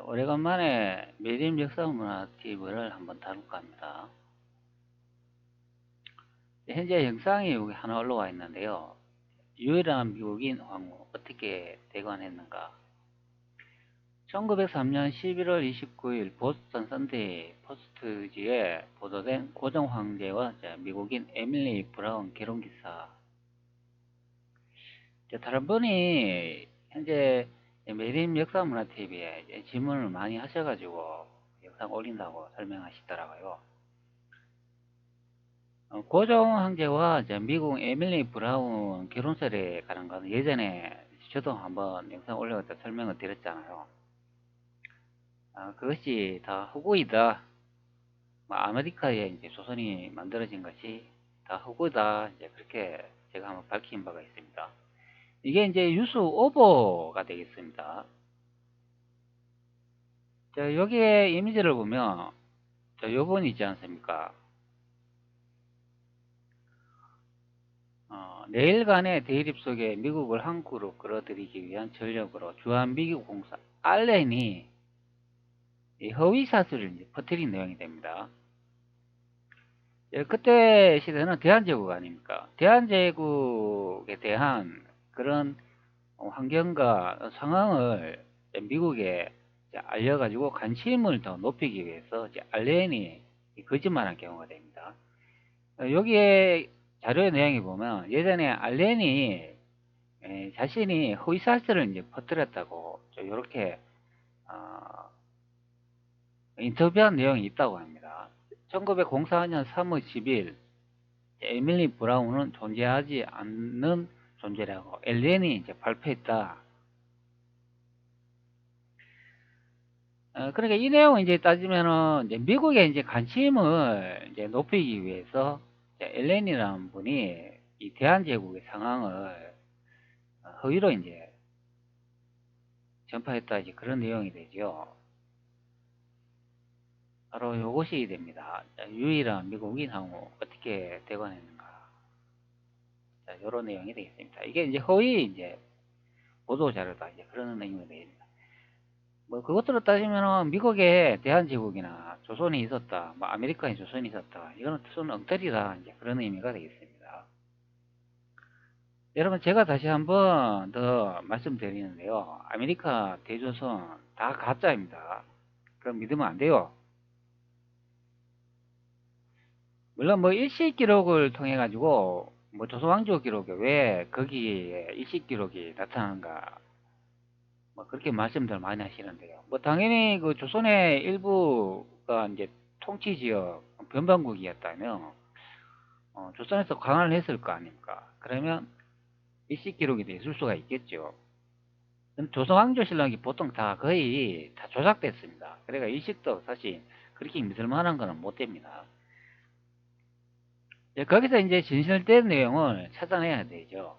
오래간만에 매림 역사문화 TV를 한번 다룰까 합니다. 현재 영상이 여기 하나 올라와 있는데요. 유일한 미국인 황후 어떻게 대관했는가? 1903년 11월 29일 보스턴 선데이 포스트지에 보도된 고종 황제와 미국인 에밀리 브라운 결혼 기사. 다른 분이 현재 매림 역사문화 TV에 질문을 많이 하셔가지고 영상 올린다고 설명하시더라고요. 고종 황제와 미국 에밀리 브라운 결혼설에 관한 거는 예전에 저도 한번 영상 올려서 설명을 드렸잖아요. 그것이 다 허구이다. 아메리카에 이제 조선이 만들어진 것이 다 허구다. 이제 그렇게 제가 한번 밝힌 바가 있습니다. 이게 이제 유수 오보가 되겠습니다. 자, 여기에 이미지를 보면, 요번 있지 않습니까? 내일 간의 대립 속에 미국을 한국으로 끌어들이기 위한 전력으로 주한미군 공사 알렌이 허위 사실을 이제 퍼뜨린 내용이 됩니다. 그때 시대는 대한제국 아닙니까? 대한제국에 대한 그런 환경과 상황을 미국에 알려가지고 관심을 더 높이기 위해서 알렌이 거짓말한 경우가 됩니다. 여기에 자료의 내용이 보면 예전에 알렌이 자신이 허위 사실을 이제 퍼뜨렸다고 이렇게 인터뷰한 내용이 있다고 합니다. 1904년 3월 10일 에밀리 브라운은 존재하지 않는 존재라고 엘렌이 이제 발표했다. 그러니까 이 내용을 이제 따지면은 이제 미국의 이제 관심을 이제 높이기 위해서 엘렌이라는 분이 이 대한제국의 상황을 허위로 이제 전파했다, 이제 그런 내용이 되죠. 바로 이것이 됩니다. 유일한 미국인 항우 어떻게 대관했는가. 자, 이런 내용이 되겠습니다. 이게 이제 허위 이제 보도 자료다, 이제 그런 내용이 되겠습니다. 뭐 그것들로 따지면 미국에 대한제국이나 조선이 있었다, 뭐 아메리카에 조선이 있었다, 이거는 뜻은 엉터리다, 이제 그런 의미가 되겠습니다. 여러분, 제가 다시 한번 더 말씀드리는데요. 아메리카, 대조선 다 가짜입니다. 그럼 믿으면 안 돼요. 물론 뭐 일식 기록을 통해 가지고 뭐 조선왕조 기록에 왜 거기에 일식 기록이 나타나는가, 뭐 그렇게 말씀들 많이 하시는데요. 뭐 당연히 그 조선의 일부가 이제 통치 지역 변방국이었다면 조선에서 강화를 했을 거 아닙니까? 그러면 일식 기록이 있을 수가 있겠죠. 조선 왕조 신랑이 보통 다 거의 다 조작됐습니다. 그러니까 일식도 사실 그렇게 믿을 만한 거는 못 됩니다. 거기서 이제 진실된 내용을 찾아내야 되죠.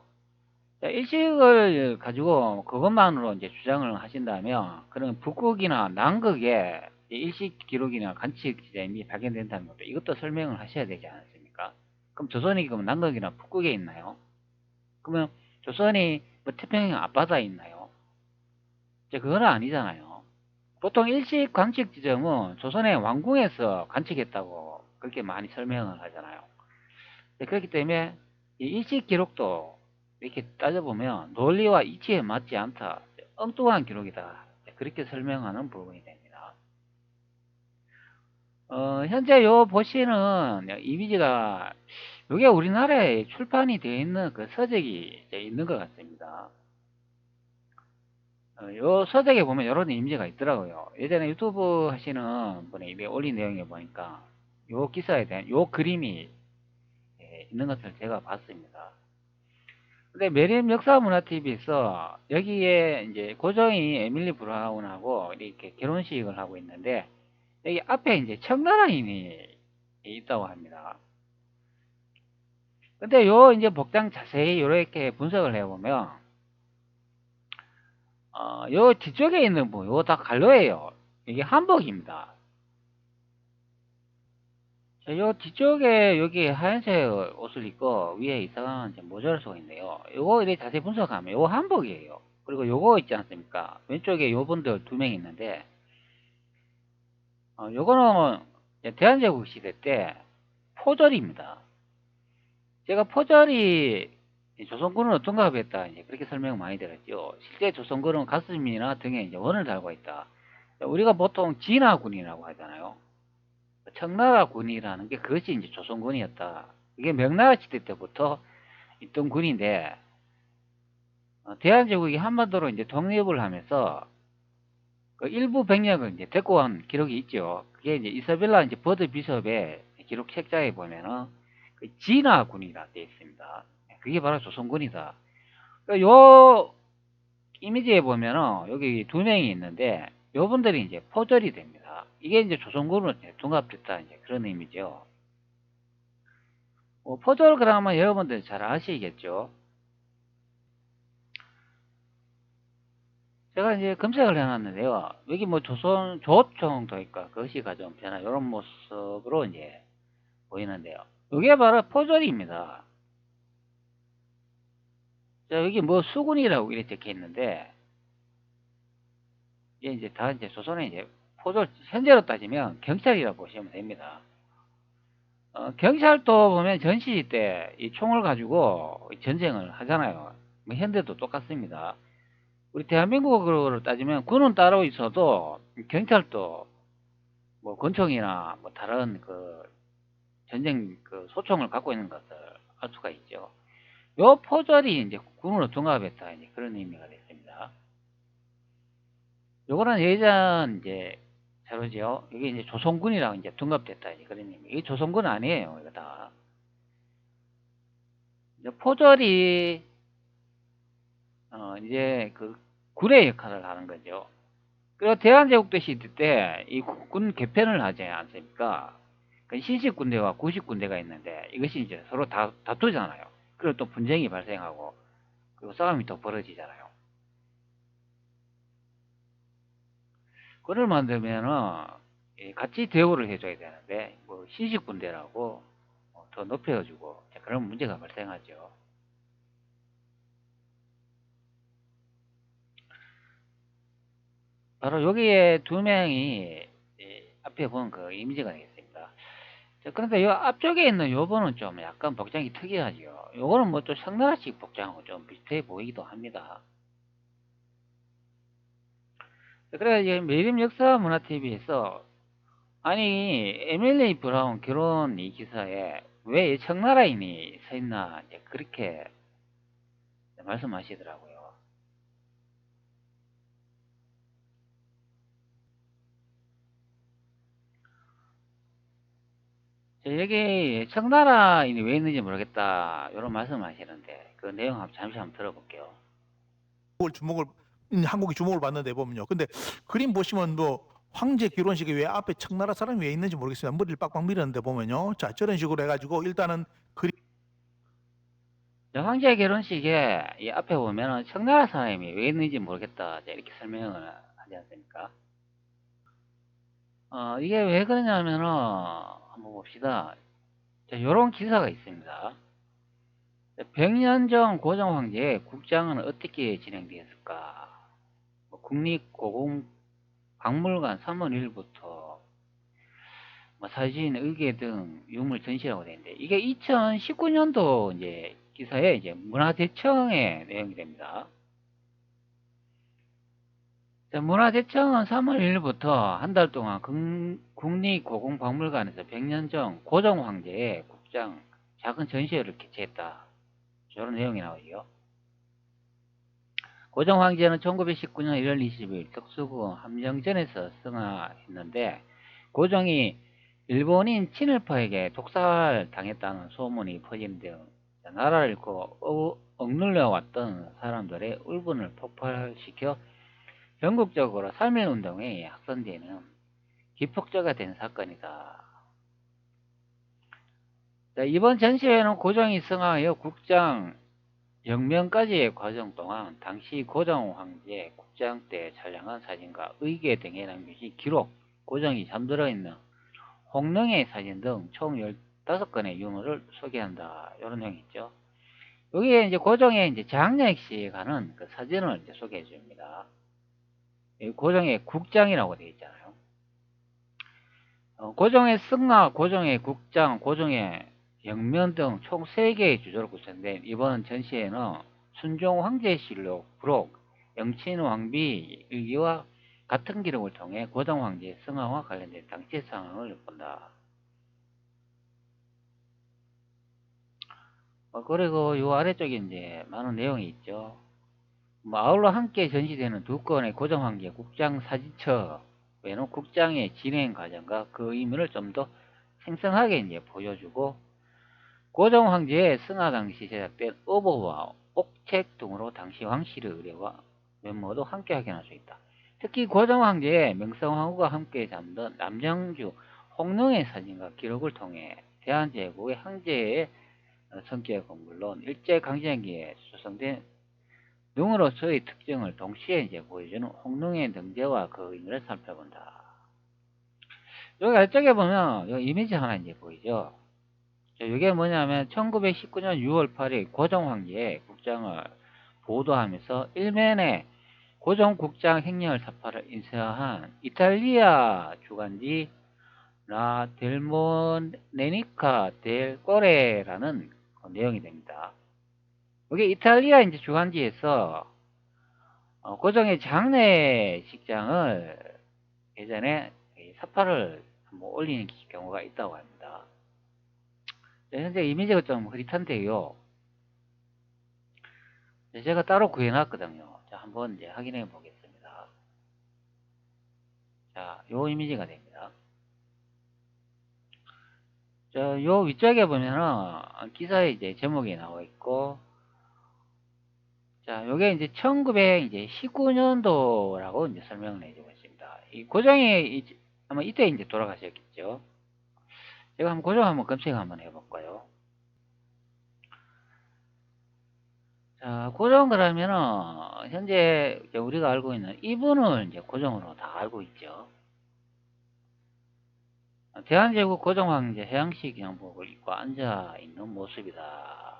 일식을 가지고 그것만으로 이제 주장을 하신다면, 그런 북극이나 남극에 일식 기록이나 관측 지점이 발견된다는 것도 이것도 설명을 하셔야 되지 않습니까? 그럼 조선이 그럼 남극이나 북극에 있나요? 그러면 조선이 뭐 태평양 앞바다에 있나요? 이제 그건 아니잖아요. 보통 일식 관측 지점은 조선의 왕궁에서 관측했다고 그렇게 많이 설명을 하잖아요. 그렇기 때문에 이 일식 기록도 이렇게 따져보면 논리와 이치에 맞지 않다, 엉뚱한 기록이다, 그렇게 설명하는 부분이 됩니다. 현재 요 보시는 이미지가 이게 우리나라에 출판이 되어 있는 그 서적이 있는 것 같습니다. 요 서적에 보면 이런 이미지가 있더라고요. 예전에 유튜브 하시는 분이 올린 내용에 보니까 요 기사에 대한 요 그림이 있는 것을 제가 봤습니다. 근데 메림 역사문화TV에서 여기에 이제 고종이 에밀리 브라운하고 이렇게 결혼식을 하고 있는데, 여기 앞에 이제 청나라인이 있다고 합니다. 근데 요 이제 복장 자세히 이렇게 분석을 해보면, 요 뒤쪽에 있는 분, 요거 다 갈로예요. 이게 한복입니다. 요 뒤쪽에 여기 하얀색 옷을 입고 위에 이상한 모자를 쓰고 있는데요. 요거 이렇게 자세히 분석하면 요거 한복이에요. 그리고 요거 있지 않습니까? 왼쪽에 요 분들 두 명 있는데, 요거는 대한제국 시대 때 포절입니다. 제가 포절이 조선군은 어떤가 했다 이제 그렇게 설명 많이 들었죠. 실제 조선군은 가슴이나 등에 이제 원을 달고 있다. 우리가 보통 진화군이라고 하잖아요. 청나라군이라는 게 그것이 이제 조선군이었다. 이게 명나라 시대 때부터 있던 군인데 대한제국이 한반도로 이제 독립을 하면서 그 일부 병력을 이제 데리고 간 기록이 있죠. 그게 이제 이사벨라 이제 버드 비숍의 기록 책자에 보면은 그 진화군이라 되어 있습니다. 그게 바로 조선군이다. 그러니까 요 이미지에 보면은 여기 두 명이 있는데 요분들이 이제 포절이 됩니다. 이게 이제 조선군으로 이제 둔갑됐다 이제 그런 의미죠. 포절 그러면 여러분들 잘 아시겠죠? 제가 이제 검색을 해놨는데요. 여기 뭐 조선 조총도 있고 그것이 가져온 변화 이런 모습으로 이제 보이는데요. 이게 바로 포절입니다. 자, 여기 뭐 수군이라고 이렇게 적혀 있는데 이게 이제 다 이제 조선의 이제 포절 현재로 따지면 경찰이라고 보시면 됩니다. 경찰도 보면 전시 때 이 총을 가지고 전쟁을 하잖아요. 뭐 현대도 똑같습니다. 우리 대한민국으로 따지면 군은 따로 있어도 경찰도 뭐 권총이나 뭐 다른 그 전쟁 그 소총을 갖고 있는 것을 알 수가 있죠. 요 포절이 이제 군으로 둔갑했다 이제 그런 의미가 됐습니다. 요거는 예전 이제 자료죠. 이게 이제 조선군이랑 이제 둔갑됐다 이제 그런 의미. 이게 조선군 아니에요. 이거 다. 이제 포절이 이제 그 군의 역할을 하는 거죠. 그리고 대한제국대 시대 때 이 군 개편을 하지 않습니까? 그 신식 군대와 구식 군대가 있는데 이것이 이제 서로 다투잖아요. 그리고 또 분쟁이 발생하고 그리고 싸움이 또 벌어지잖아요. 그를 만들면은 같이 대우를 해줘야 되는데 뭐 신식 군대라고 더 높여주고 그런 문제가 발생하죠. 바로 여기에 두 명이 앞에 본 그 이미지가 되겠습니다. 자, 그런데 이 앞쪽에 있는 요거는 좀 약간 복장이 특이하죠. 요거는 뭐 또 청나라식 복장하고 좀 비슷해 보이기도 합니다. 그래 이제 매림 역사 문화 TV에서 아니 에밀리 브라운 결혼 이 기사에 왜 청나라인이 서 있나 이제 그렇게 말씀하시더라고요. 여기 청나라인이 왜 있는지 모르겠다 이런 말씀하시는데 그 내용 잠시 한번 들어볼게요. 주목을 한국이 주목을 받는데 보면요. 근데 그림 보시면 뭐 황제 결혼식에 왜 앞에 청나라 사람이 왜 있는지 모르겠어요. 머리를 빡빡 밀었는데 보면요. 자, 저런 식으로 해가지고 일단은 그림 황제 결혼식에 이 앞에 보면은 청나라 사람이 왜 있는지 모르겠다 이렇게 설명을 하지 않습니까? 이게 왜 그러냐면은 한번 봅시다. 자, 요런 기사가 있습니다. 100년 전 고종 황제의 국장은 어떻게 진행되었을까? 뭐 국립고궁박물관 3월 1일부터 뭐 사진, 의궤 등 유물 전시라고 되는데 이게 2019년도 이제 기사에 이제 문화재청의 내용이 됩니다. 자, 문화재청은 3월 1일부터 한 달 동안 국립고궁박물관에서 100년 전 고종 황제의 국장 작은 전시회를 개최했다. 이런 내용이 나오죠. 고종 황제는 1919년 1월 20일 특수구 함정전에서 승하했는데 고종이 일본인 친일파에게 독살 당했다는 소문이 퍼진 등 나라를 잃고 억눌려 왔던 사람들의 울분을 폭발시켜 전국적으로 3.1운동이 확산되는 기폭제가 된 사건이다. 자, 이번 전시회는 고종이 승하여 국장 영명까지의 과정 동안 당시 고종 황제 국장 때 촬영한 사진과 의궤 등에 남겨진 기록, 고종이 잠들어 있는 홍릉의 사진 등 총 15건의 유물을 소개한다. 이런 내용이 있죠. 여기에 이제 고종의 이제 장례식에 가는 그 사진을 이제 소개해 줍니다. 고종의 국장이라고 되어 있잖아요. 고종의 승하, 고종의 국장, 고종의 영면 등 총 3개의 주제로 구성된 이번 전시회는 순종 황제실록, 부록, 영친 왕비 일기와 같은 기록을 통해 고종 황제의 승하와 관련된 당시 상황을 엿본다. 그리고 요 아래쪽에 이제 많은 내용이 있죠. 아울러 함께 전시되는 2건의 고종 황제 국장 사진첩 외에는 국장의 진행 과정과 그 의미를 좀 더 생생하게 이제 보여주고 고종 황제의 승하 당시 제작된 어보와 옥책 등으로 당시 왕실의 의례와 면모도 함께 확인할 수 있다. 특히 고종 황제의 명성황후가 함께 잠든 남정주 홍릉의 사진과 기록을 통해 대한제국의 황제의 성격은 물론 일제강점기에 수성된 능으로서의 특징을 동시에 이제 보여주는 홍릉의 등재와 그 의미를 살펴본다. 여기 아래쪽에 보면 여기 이미지 하나 이제 보이죠. 이게 뭐냐면 1919년 6월 8일 고종 황제의 국장을 보도하면서 일면에 고종 국장 행렬 사파를 인쇄한 이탈리아 주간지 라 델모네니카 델 꼬레라는 내용이 됩니다. 이게 이탈리아 이제 주간지에서 고종의 장례식장을 예전에 사파를 한번 올리는 경우가 있다고 합니다. 현재 이미지가 좀 흐릿한데요. 제가 따로 구해놨거든요. 자, 한번 이제 확인해 보겠습니다. 자, 요 이미지가 됩니다. 자, 요 위쪽에 보면은 기사에 이제 제목이 나와 있고, 자, 요게 이제 1919년도라고 이제 설명을 해주고 있습니다. 이 고종이 아마 이때 이제 돌아가셨겠죠. 제가 한번 고종 한번 검색 한번 해볼까요? 자, 고종 그러면은 현재 우리가 알고 있는 이분을 이제 고종으로 다 알고 있죠. 대한제국 고종 황제 해양식 양복을 입고 앉아 있는 모습이다.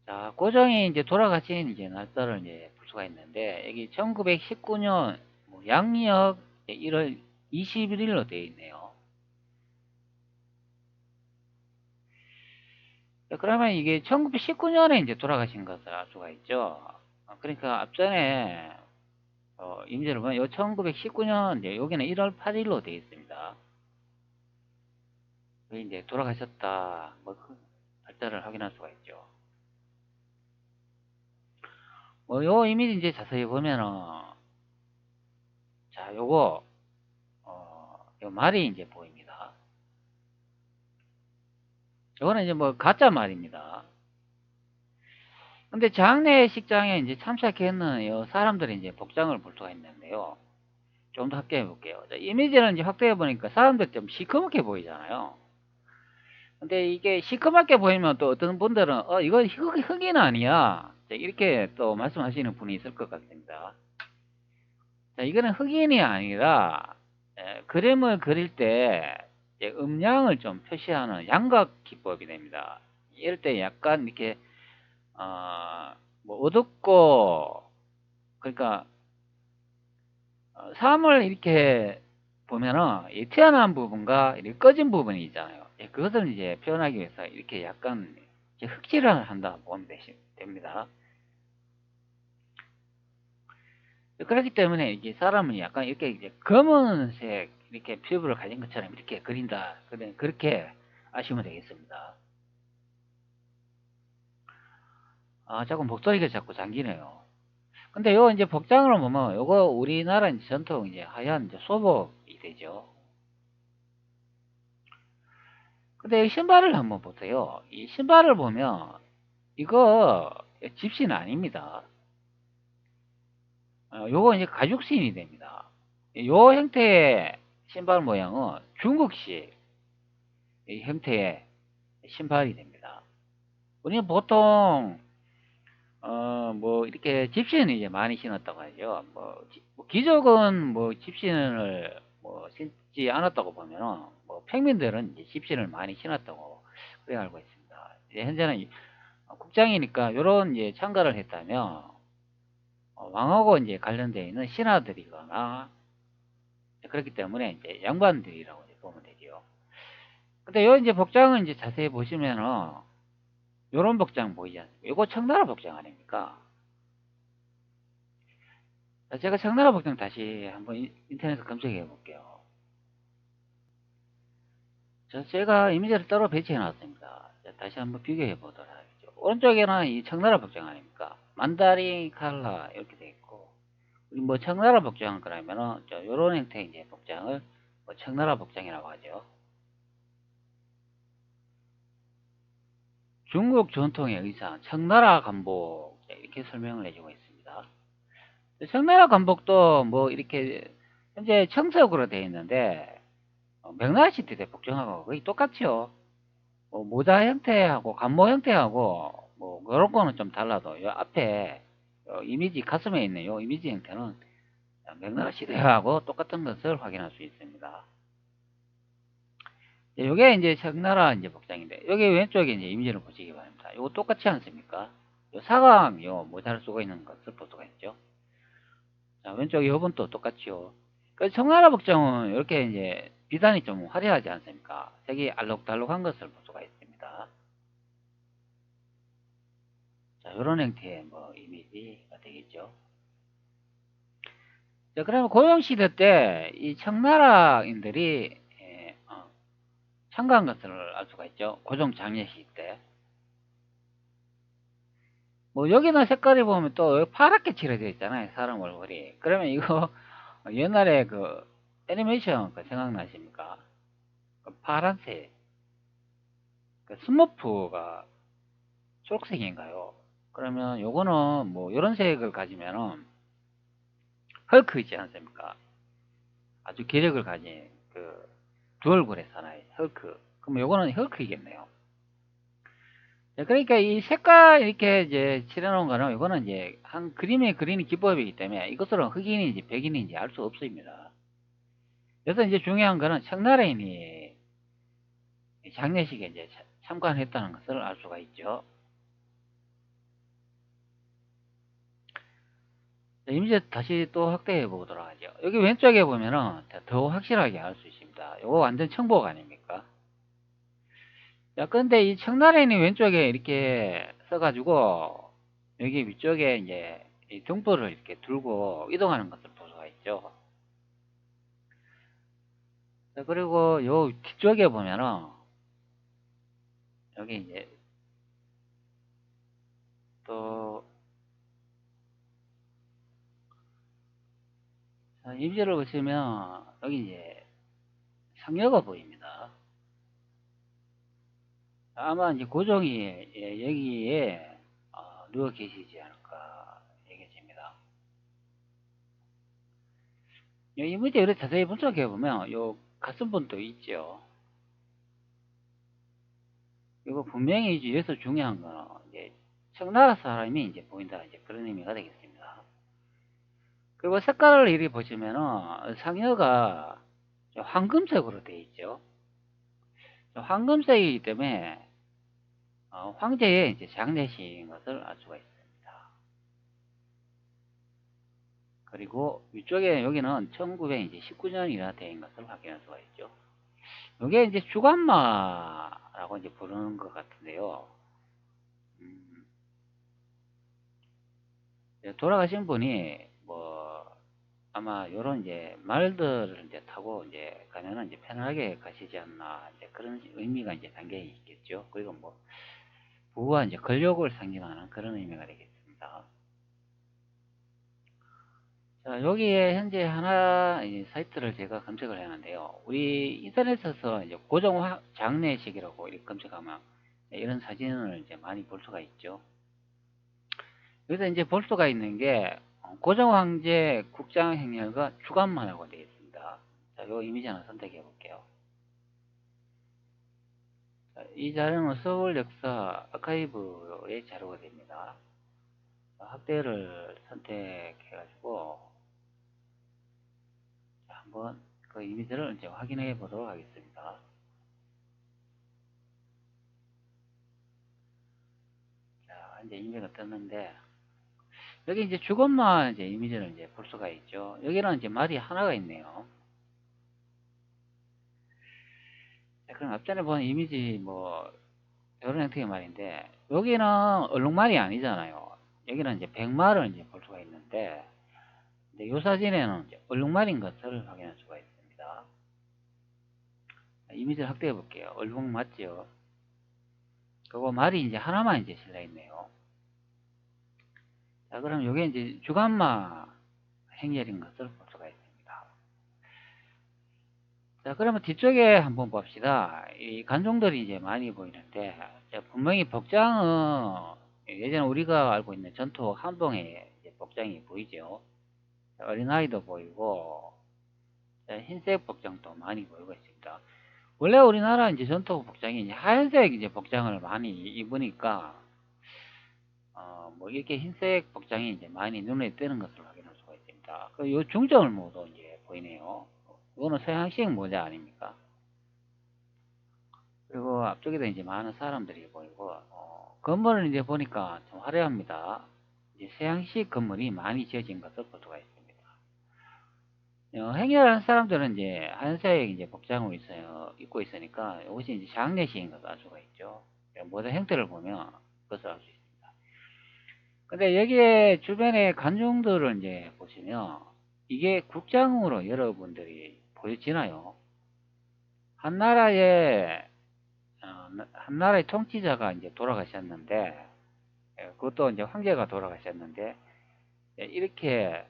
자, 고종이 이제 돌아가신 이제 날짜를 이제 볼 수가 있는데 여기 1919년 양력 1월 21일로 되어 있네요. 자, 그러면 이게 1919년에 이제 돌아가신 것을 알 수가 있죠. 그러니까 앞전에 임시를 보면 요 1919년 여기는 1월 8일로 되어 있습니다. 여기 이제 돌아가셨다 그 날짜를 확인할 수가 있죠. 요 이미지 이제 자세히 보면은 자 요거 요 말이 이제 보입니다. 요거는 이제 가짜 말입니다. 근데 장례식장에 이제 참석했는 요 사람들이 이제 복장을 볼 수가 있는데요. 좀 더 확대해 볼게요. 자, 이미지를 이제 확대해 보니까 사람들 좀 시커멓게 보이잖아요. 근데 이게 시커멓게 보이면 또 어떤 분들은 이거 흑인 아니야 이렇게 또 말씀하시는 분이 있을 것 같습니다. 자, 이거는 흑인이 아니라 그림을 그릴 때 음량을 좀 표시하는 양각 기법이 됩니다. 이럴 때 약간 이렇게 어둡고 그러니까 삶을 이렇게 보면은 이 태어난 부분과 이렇게 꺼진 부분이 있잖아요. 그것을 이제 표현하기 위해서 이렇게 약간 흑칠을 한다 보면 됩니다. 그렇기 때문에 이게 사람은 약간 이렇게 이제 검은색 이렇게 피부를 가진 것처럼 이렇게 그린다. 그렇게 아시면 되겠습니다. 자꾸 목소리가 자꾸 잠기네요. 근데 요 이제 복장으로 보면 요거 우리나라 이제 전통 이제 하얀 이제 소복이 되죠. 근데 이 신발을 한번 보세요. 이 신발을 보면 이거 집신 아닙니다. 요거 이제 가죽신이 됩니다. 요 형태의 신발 모양은 중국식 형태의 신발이 됩니다. 우리는 보통 이렇게 집신을 이제 많이 신었다고 하죠. 귀족은 집신을 신지 않았다고 보면은 평민들은 이제 집신을 많이 신었다고 그래 알고 있습니다. 이제 현재는 국장이니까 요런 이제 참가를 했다면 왕하고 이제 관련되어 있는 신하들이거나 그렇기 때문에 이제 양반들이라고 이제 보면 되지요. 근데 요 이제 복장은 이제 자세히 보시면은 요런 복장 보이지 않습니까? 요거 청나라 복장 아닙니까? 자, 제가 청나라 복장 다시 한번 인터넷에 검색해 볼게요. 제가 이미지를 따로 배치해 놨습니다. 자, 다시 한번 비교해 보도록 하겠죠. 오른쪽에는 이 청나라 복장 아닙니까? 만다린 칼라 이렇게 되어 있고, 뭐 청나라 복장 그러면은 요런 형태의 이제 복장을 뭐 청나라 복장이라고 하죠. 중국 전통의 의상 청나라 간복 이렇게 설명을 해주고 있습니다. 청나라 간복도 뭐 이렇게 현재 청석으로 되어 있는데 명나라 시대 때 복장하고 거의 똑같죠. 뭐 모자 형태하고 간모 형태하고 뭐 그런 거는 좀 달라도 요 앞에 요 이미지 가슴에 있는 요 이미지 형태는 명나라 시대하고 똑같은 것을 확인할 수 있습니다. 요게 이제 청나라 이제 복장인데 여기 왼쪽에 이제 이미지를 보시기 바랍니다. 요거 똑같지 않습니까? 요 사각 요 모자를 쓰고 있는 것을 볼 수가 있죠. 자, 왼쪽 요 부분도 똑같죠. 그 청나라 복장은 이렇게 이제 비단이 좀 화려하지 않습니까? 색이 알록달록한 것을 볼 수가 있습니다. 자, 요런 형태의 뭐 이미지가 되겠죠. 자, 그러면 고종시대 때 이 청나라인들이 참가한 것을 알 수가 있죠. 고종 장례식 때. 뭐 여기는 색깔이 보면 또 파랗게 칠해져 있잖아요. 사람 얼굴이. 그러면 이거 옛날에 그 애니메이션 그 생각나십니까? 그 파란색 그 스머프가 초록색인가요? 그러면 요거는 뭐 이런 색을 가지면은 헐크 있지 않습니까? 아주 기력을 가진 그 두 얼굴의 사나이 헐크. 그럼 요거는 헐크이겠네요. 네, 그러니까 이 색깔 이렇게 이제 칠해놓은 거는 이거는 이제 한 그림에 그리는 기법이기 때문에 이것으로 흑인인지 백인인지 알 수 없습니다. 그래서 이제 중요한 거는 청나라인이 장례식에 이제 참관했다는 것을 알 수가 있죠. 자, 이미지 다시 또 확대해 보도록 하죠. 여기 왼쪽에 보면은 더 확실하게 알 수 있습니다. 이거 완전 청복 아닙니까? 자, 근데 이 청나라인이 왼쪽에 이렇게 써가지고 여기 위쪽에 이제 이 등불을 이렇게 들고 이동하는 것을 볼 수가 있죠. 자, 그리고 요 뒤쪽에 보면은 여기 이제 또 이미지를 보시면 여기 이제 상여가 보입니다. 아마 이제 고종이 여기에 누워 계시지 않을까 얘기집니다. 이 문제 이렇게 자세히 분석해 보면 요 가슴분도 있죠. 이거 분명히 이제 여기서 중요한 거는 이제 청나라 사람이 이제 보인다 이제 그런 의미가 되겠습니다. 그리고 색깔을 이리 보시면은 상여가 황금색으로 되어 있죠. 황금색이기 때문에 황제의 이제 장례식인 것을 알 수가 있습니다. 그리고 위쪽에 여기는 1919년이라 되어 있는 것을 확인할 수가 있죠. 이게 이제 주간마라고 이제 부르는 것 같은데요. 음, 돌아가신 분이 뭐 아마 요런 이제 말들을 이제 타고 이제 가면은 이제 편하게 가시지 않나 이제 그런 의미가 이제 담겨 있겠죠. 그리고 뭐 부와 이제 권력을 상징하는 그런 의미가 되겠습니다. 자, 여기에 현재 하나 이 사이트를 제가 검색을 했는데요. 우리 인터넷에서 이제 고종 장례식이라고 이렇게 검색하면 이런 사진을 이제 많이 볼 수가 있죠. 여기서 이제 볼 수가 있는 게 고종 황제 국장 행렬과 주간만하고 되어 있습니다. 자, 요 이미지 하나 선택해 볼게요. 자, 이 자료는 서울 역사 아카이브의 자료가 됩니다. 자, 확대를 선택해 가지고 한번 그 이미지를 이제 확인해 보도록 하겠습니다. 자, 이제 이미지가 떴는데 여기 이제 주것만 이제 이미지를 이제 볼 수가 있죠. 여기는 이제 말이 하나가 있네요. 자, 그럼 앞전에 본 이미지 뭐 이런 형태의 말인데 여기는 얼룩말이 아니잖아요. 여기는 이제 백말을 이제 볼 수가 있는데 이제 이 사진에는 이제 얼룩말인 것을 확인할 수가 있습니다. 자, 이미지를 확대해 볼게요. 얼룩 맞죠? 그거 말이 이제 하나만 이제 실려 있네요. 자, 그럼 이게 이제 주간마 행렬인 것을 볼 수가 있습니다. 자, 그러면 뒤쪽에 한번 봅시다. 이 관종들이 이제 많이 보이는데, 자, 분명히 복장은 예전에 우리가 알고 있는 전통 한봉의 이제 복장이 보이죠. 자, 어린아이도 보이고, 자, 흰색 복장도 많이 보이고 있습니다. 원래 우리나라 이제 전통 복장이 이제 하얀색 이제 복장을 많이 입으니까, 뭐 이렇게 흰색 복장이 이제 많이 눈에 띄는 것을 확인할 수가 있습니다. 그 요 중점을 모두 이제 보이네요. 이거는 서양식 모자 아닙니까? 그리고 앞쪽에도 이제 많은 사람들이 보이고, 건물을 이제 보니까 좀 화려합니다. 이제 서양식 건물이 많이 지어진 것을 볼 수가 있습니다. 행렬한 사람들은 이제 하얀색 이제 복장을 입고 있으니까 이것이 이제 장례식인 것을 알 수가 있죠. 모자 형태를 보면 그것을 알 수 있습니다. 근데 여기에 주변에 관중들을 이제 보시면 이게 국장으로 여러분들이 보여지나요? 한 나라의 한 나라의 통치자가 이제 돌아가셨는데 그것도 이제 황제가 돌아가셨는데 이렇게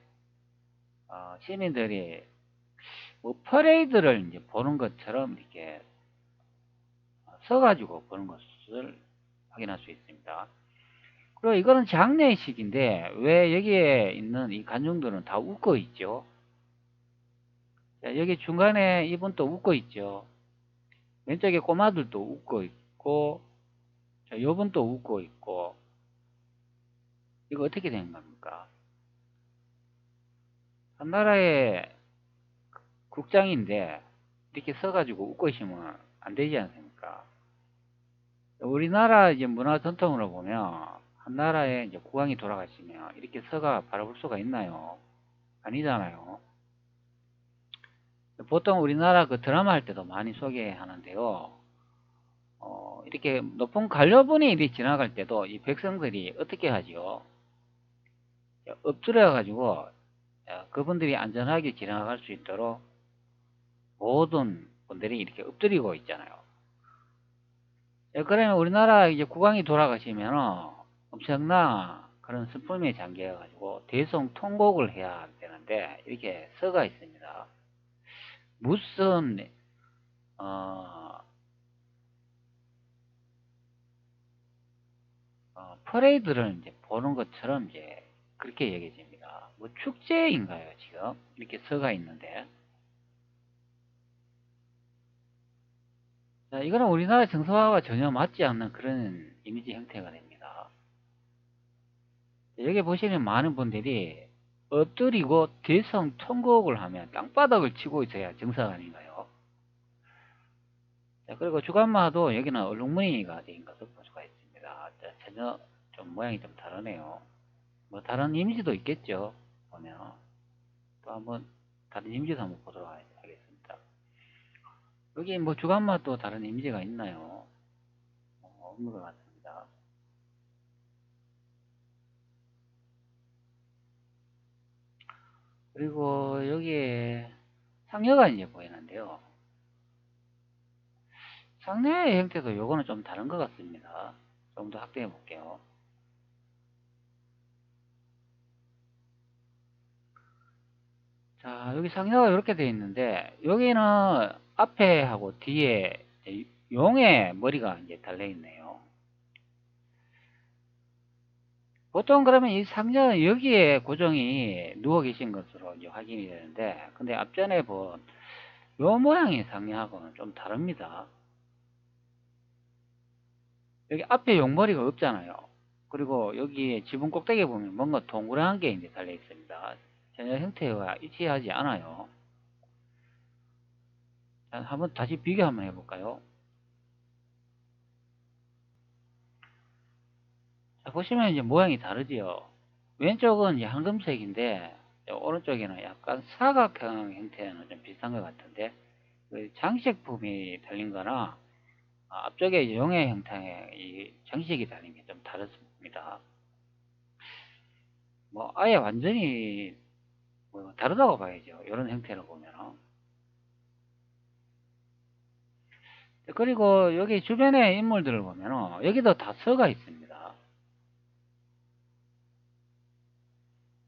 시민들이 뭐 퍼레이드를 이제 보는 것처럼 이렇게 서가지고 보는 것을 확인할 수 있습니다. 그리고 이거는 장례식인데 왜 여기에 있는 이 관중들은 다 웃고 있죠? 자, 여기 중간에 이분도 웃고 있죠. 왼쪽에 꼬마들도 웃고 있고, 자, 요분도 웃고 있고, 이거 어떻게 된 겁니까? 한 나라의 국장인데 이렇게 서가지고 웃고 있으면 안 되지 않습니까? 우리나라 이제 문화 전통으로 보면 한 나라에 이제 국왕이 돌아가시면 이렇게 서가 바라볼 수가 있나요? 아니잖아요. 보통 우리나라 그 드라마 할 때도 많이 소개하는데요. 이렇게 높은 관료분이 이렇게 지나갈 때도 이 백성들이 어떻게 하지요? 엎드려 가지고 그분들이 안전하게 지나갈 수 있도록 모든 분들이 이렇게 엎드리고 있잖아요. 그러면 우리나라 이제 국왕이 돌아가시면 엄청난 그런 슬픔에 잠겨 가지고 대성통곡을 해야 되는데 이렇게 서가 있습니다. 무슨 퍼레이드를 이제 보는 것처럼 이제 그렇게 얘기해집니다. 뭐 축제인가요, 지금? 이렇게 서가 있는데. 자, 이거는 우리나라 정서와 전혀 맞지 않는 그런 이미지 형태가 됩니다. 여기 보시는 많은 분들이 엎드리고 대성 통곡을 하면 땅바닥을 치고 있어야 정상 아닌가요? 자, 그리고 주간마도 여기는 얼룩무늬가 된 것을 볼 수가 있습니다. 자, 전혀 좀 모양이 좀 다르네요. 뭐 다른 이미지도 있겠죠. 보면 또 한번 다른 이미지도 한번 보도록 하겠습니다. 여기 뭐 주간마 또 다른 이미지가 있나요? 없는 것 같습니다. 그리고 여기에 상여가 이제 보이는데요. 상여의 형태도 요거는 좀 다른 것 같습니다. 좀 더 확대해 볼게요. 자, 여기 상여가 이렇게 되어 있는데 여기는 앞에 하고 뒤에 용의 머리가 이제 달려 있네요. 보통 그러면 이 상여는 여기에 고정이 누워 계신 것으로 이제 확인이 되는데 근데 앞전에 본 요 모양의 상여하고는 좀 다릅니다. 여기 앞에 용머리가 없잖아요. 그리고 여기 지붕 꼭대기에 보면 뭔가 동그란 게 이제 달려 있습니다. 전혀 형태와 일치하지 않아요. 자, 한번 다시 비교 한번 해볼까요? 자, 보시면 이제 모양이 다르지요. 왼쪽은 이제 황금색인데 오른쪽에는 약간 사각형 형태는 좀 비슷한 것 같은데 그 장식품이 달린 거나 앞쪽에 용의 형태의 이 장식이 달린 게 좀 다릅니다. 뭐 아예 완전히 뭐 다르다고 봐야죠. 이런 형태로 보면은. 그리고 여기 주변의 인물들을 보면은 여기도 다 서가 있습니다.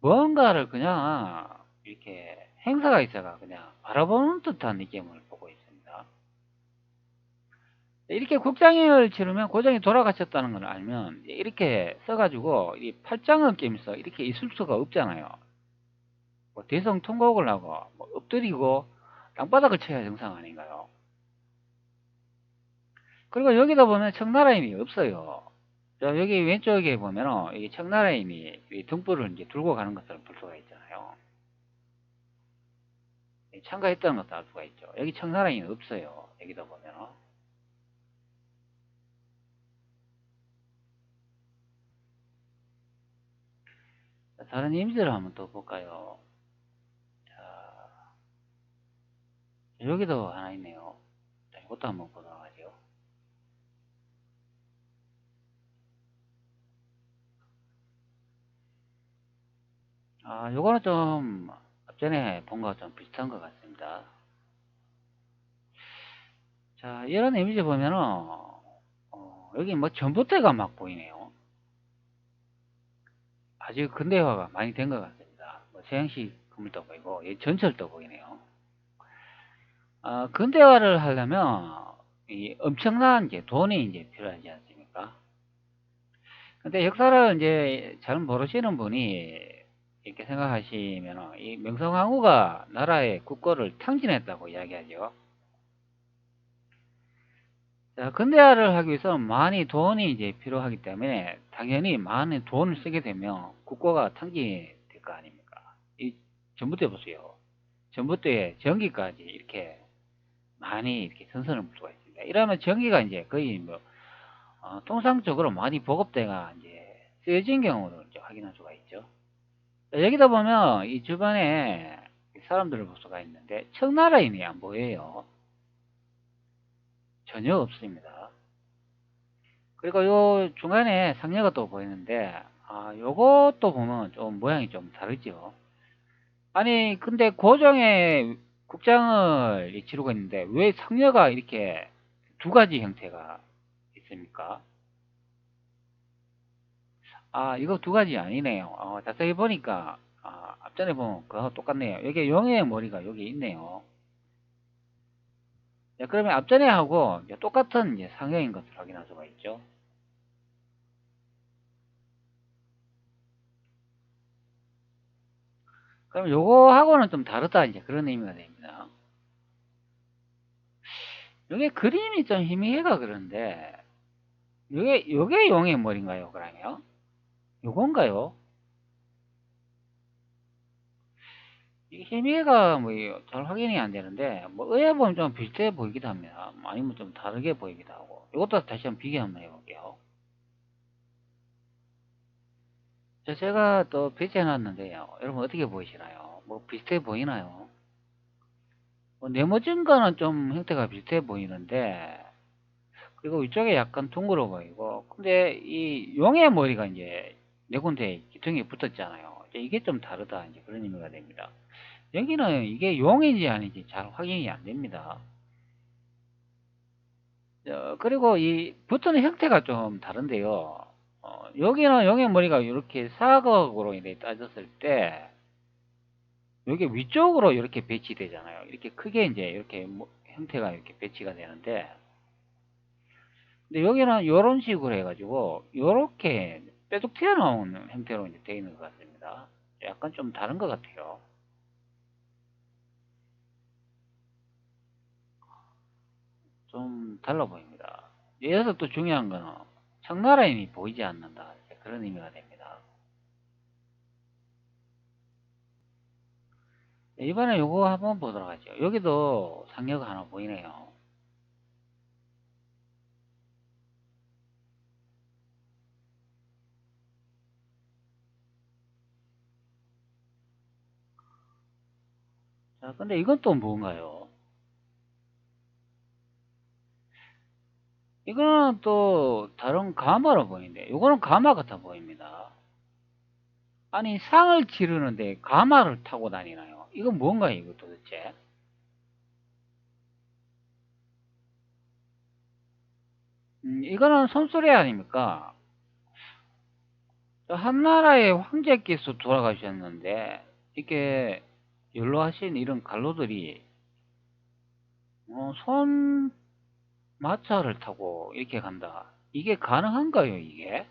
뭔가를 그냥 이렇게 행사가 있어가 그냥 바라보는 듯한 느낌을 보고 있습니다. 이렇게 국장을 치르면 고장이 돌아가셨다는 걸 알면 이렇게 써가지고 이 팔짱을 끼면서 이렇게 있을 수가 없잖아요. 뭐 대성 통곡을 하고 뭐 엎드리고 땅바닥을 쳐야 정상 아닌가요? 그리고 여기다 보면 청나라인이 없어요. 자, 여기 왼쪽에 보면은 이 청나라인이 이 등불을 이제 들고 가는 것을 볼 수가 있잖아요. 참가했다는 것도 알 수가 있죠. 여기 청나라인이 없어요. 여기다 보면은. 자, 다른 이미지를 한번 또 볼까요? 자, 여기도 하나 있네요. 자, 이것도 한번 보도록 하죠. 요거는 좀 앞전에 본 거와 좀 비슷한 것 같습니다. 자, 이런 이미지 보면은 여기 뭐 전봇대가 막 보이네요. 아주 근대화가 많이 된 것 같습니다. 뭐 서양식 건물도 보이고 전철도 보이네요. 근대화를 하려면 이 엄청난 이제 돈이 이제 필요하지 않습니까? 근데 역사를 이제 잘 모르시는 분이 이렇게 생각하시면 이 명성황후가 나라의 국고를 탕진했다고 이야기하죠. 자, 근대화를 하기 위해서 많이 돈이 이제 필요하기 때문에 당연히 많은 돈을 쓰게 되면 국고가 탕진될 거 아닙니까? 이 전봇대 보세요. 전봇대에 전기까지 이렇게 많이 이렇게 선선을 볼 수가 있습니다. 이러면 전기가 이제 거의 뭐 통상적으로 많이 보급대가 이제 쓰여진 경우를 이제 확인할 수가 있죠. 여기다 보면 이 주변에 사람들을 볼 수가 있는데 청나라인이 안 보여요. 전혀 없습니다. 그리고 요 중간에 상녀가 또 보이는데 요것도 보면 좀 모양이 좀 다르죠. 아니 근데 고종의 국장을 치르고 있는데 왜 상녀가 이렇게 두 가지 형태가 있습니까? 이거 두 가지 아니네요. 자세히 보니까 앞전에 보면 그거하고 똑같네요. 여기 용의 머리가 여기 있네요. 자, 그러면 앞전에 하고 이제 똑같은 이제 상형인 것을 확인할 수가 있죠. 그럼 요거하고는 좀 다르다 이제 그런 의미가 됩니다. 요게 그림이 좀 희미해가 그런데 요게 용의 머리인가요 그러면? 요건가요? 이게 희미해가 뭐 잘 확인이 안 되는데 뭐 의외 보면 좀 비슷해 보이기도 합니다. 아니면 좀 다르게 보이기도 하고 이것도 다시 한번 비교 한번 해볼게요. 제가 또 배치해 놨는데요. 여러분 어떻게 보이시나요? 뭐 비슷해 보이나요? 뭐 네모진 거는 좀 형태가 비슷해 보이는데 그리고 위쪽에 약간 둥그러 보이고 근데 이 용의 머리가 이제 네 군데 기둥이 붙었잖아요. 이게 좀 다르다 이제 그런 의미가 됩니다. 여기는 이게 용인지 아닌지 잘 확인이 안 됩니다. 그리고 이 붙는 형태가 좀 다른데요. 여기는 용의 머리가 이렇게 사각으로 이렇게 따졌을 때 여기 위쪽으로 이렇게 배치되잖아요. 이렇게 크게 이제 이렇게 형태가 이렇게 배치가 되는데 근데 여기는 이런 식으로 해가지고 이렇게 빼둑 튀어나온 형태로 이제 되어 있는 것 같습니다. 약간 좀 다른 것 같아요. 좀 달라 보입니다. 여기서 또 중요한 거는 청나라인이 보이지 않는다. 그런 의미가 됩니다. 이번에 요거 한번 보도록 하죠. 여기도 상여가 하나 보이네요. 자, 근데 이건 또 뭔가요? 이거는 또 다른 가마로 보이는데, 요거는 가마 같아 보입니다. 아니, 상을 치르는데 가마를 타고 다니나요? 이건 뭔가요, 이거 도대체? 이거는 손소리 아닙니까? 한나라의 황제께서 돌아가셨는데, 이렇게 연로하신 이런 관로들이, 손 마차를 타고 이렇게 간다. 이게 가능한가요, 이게?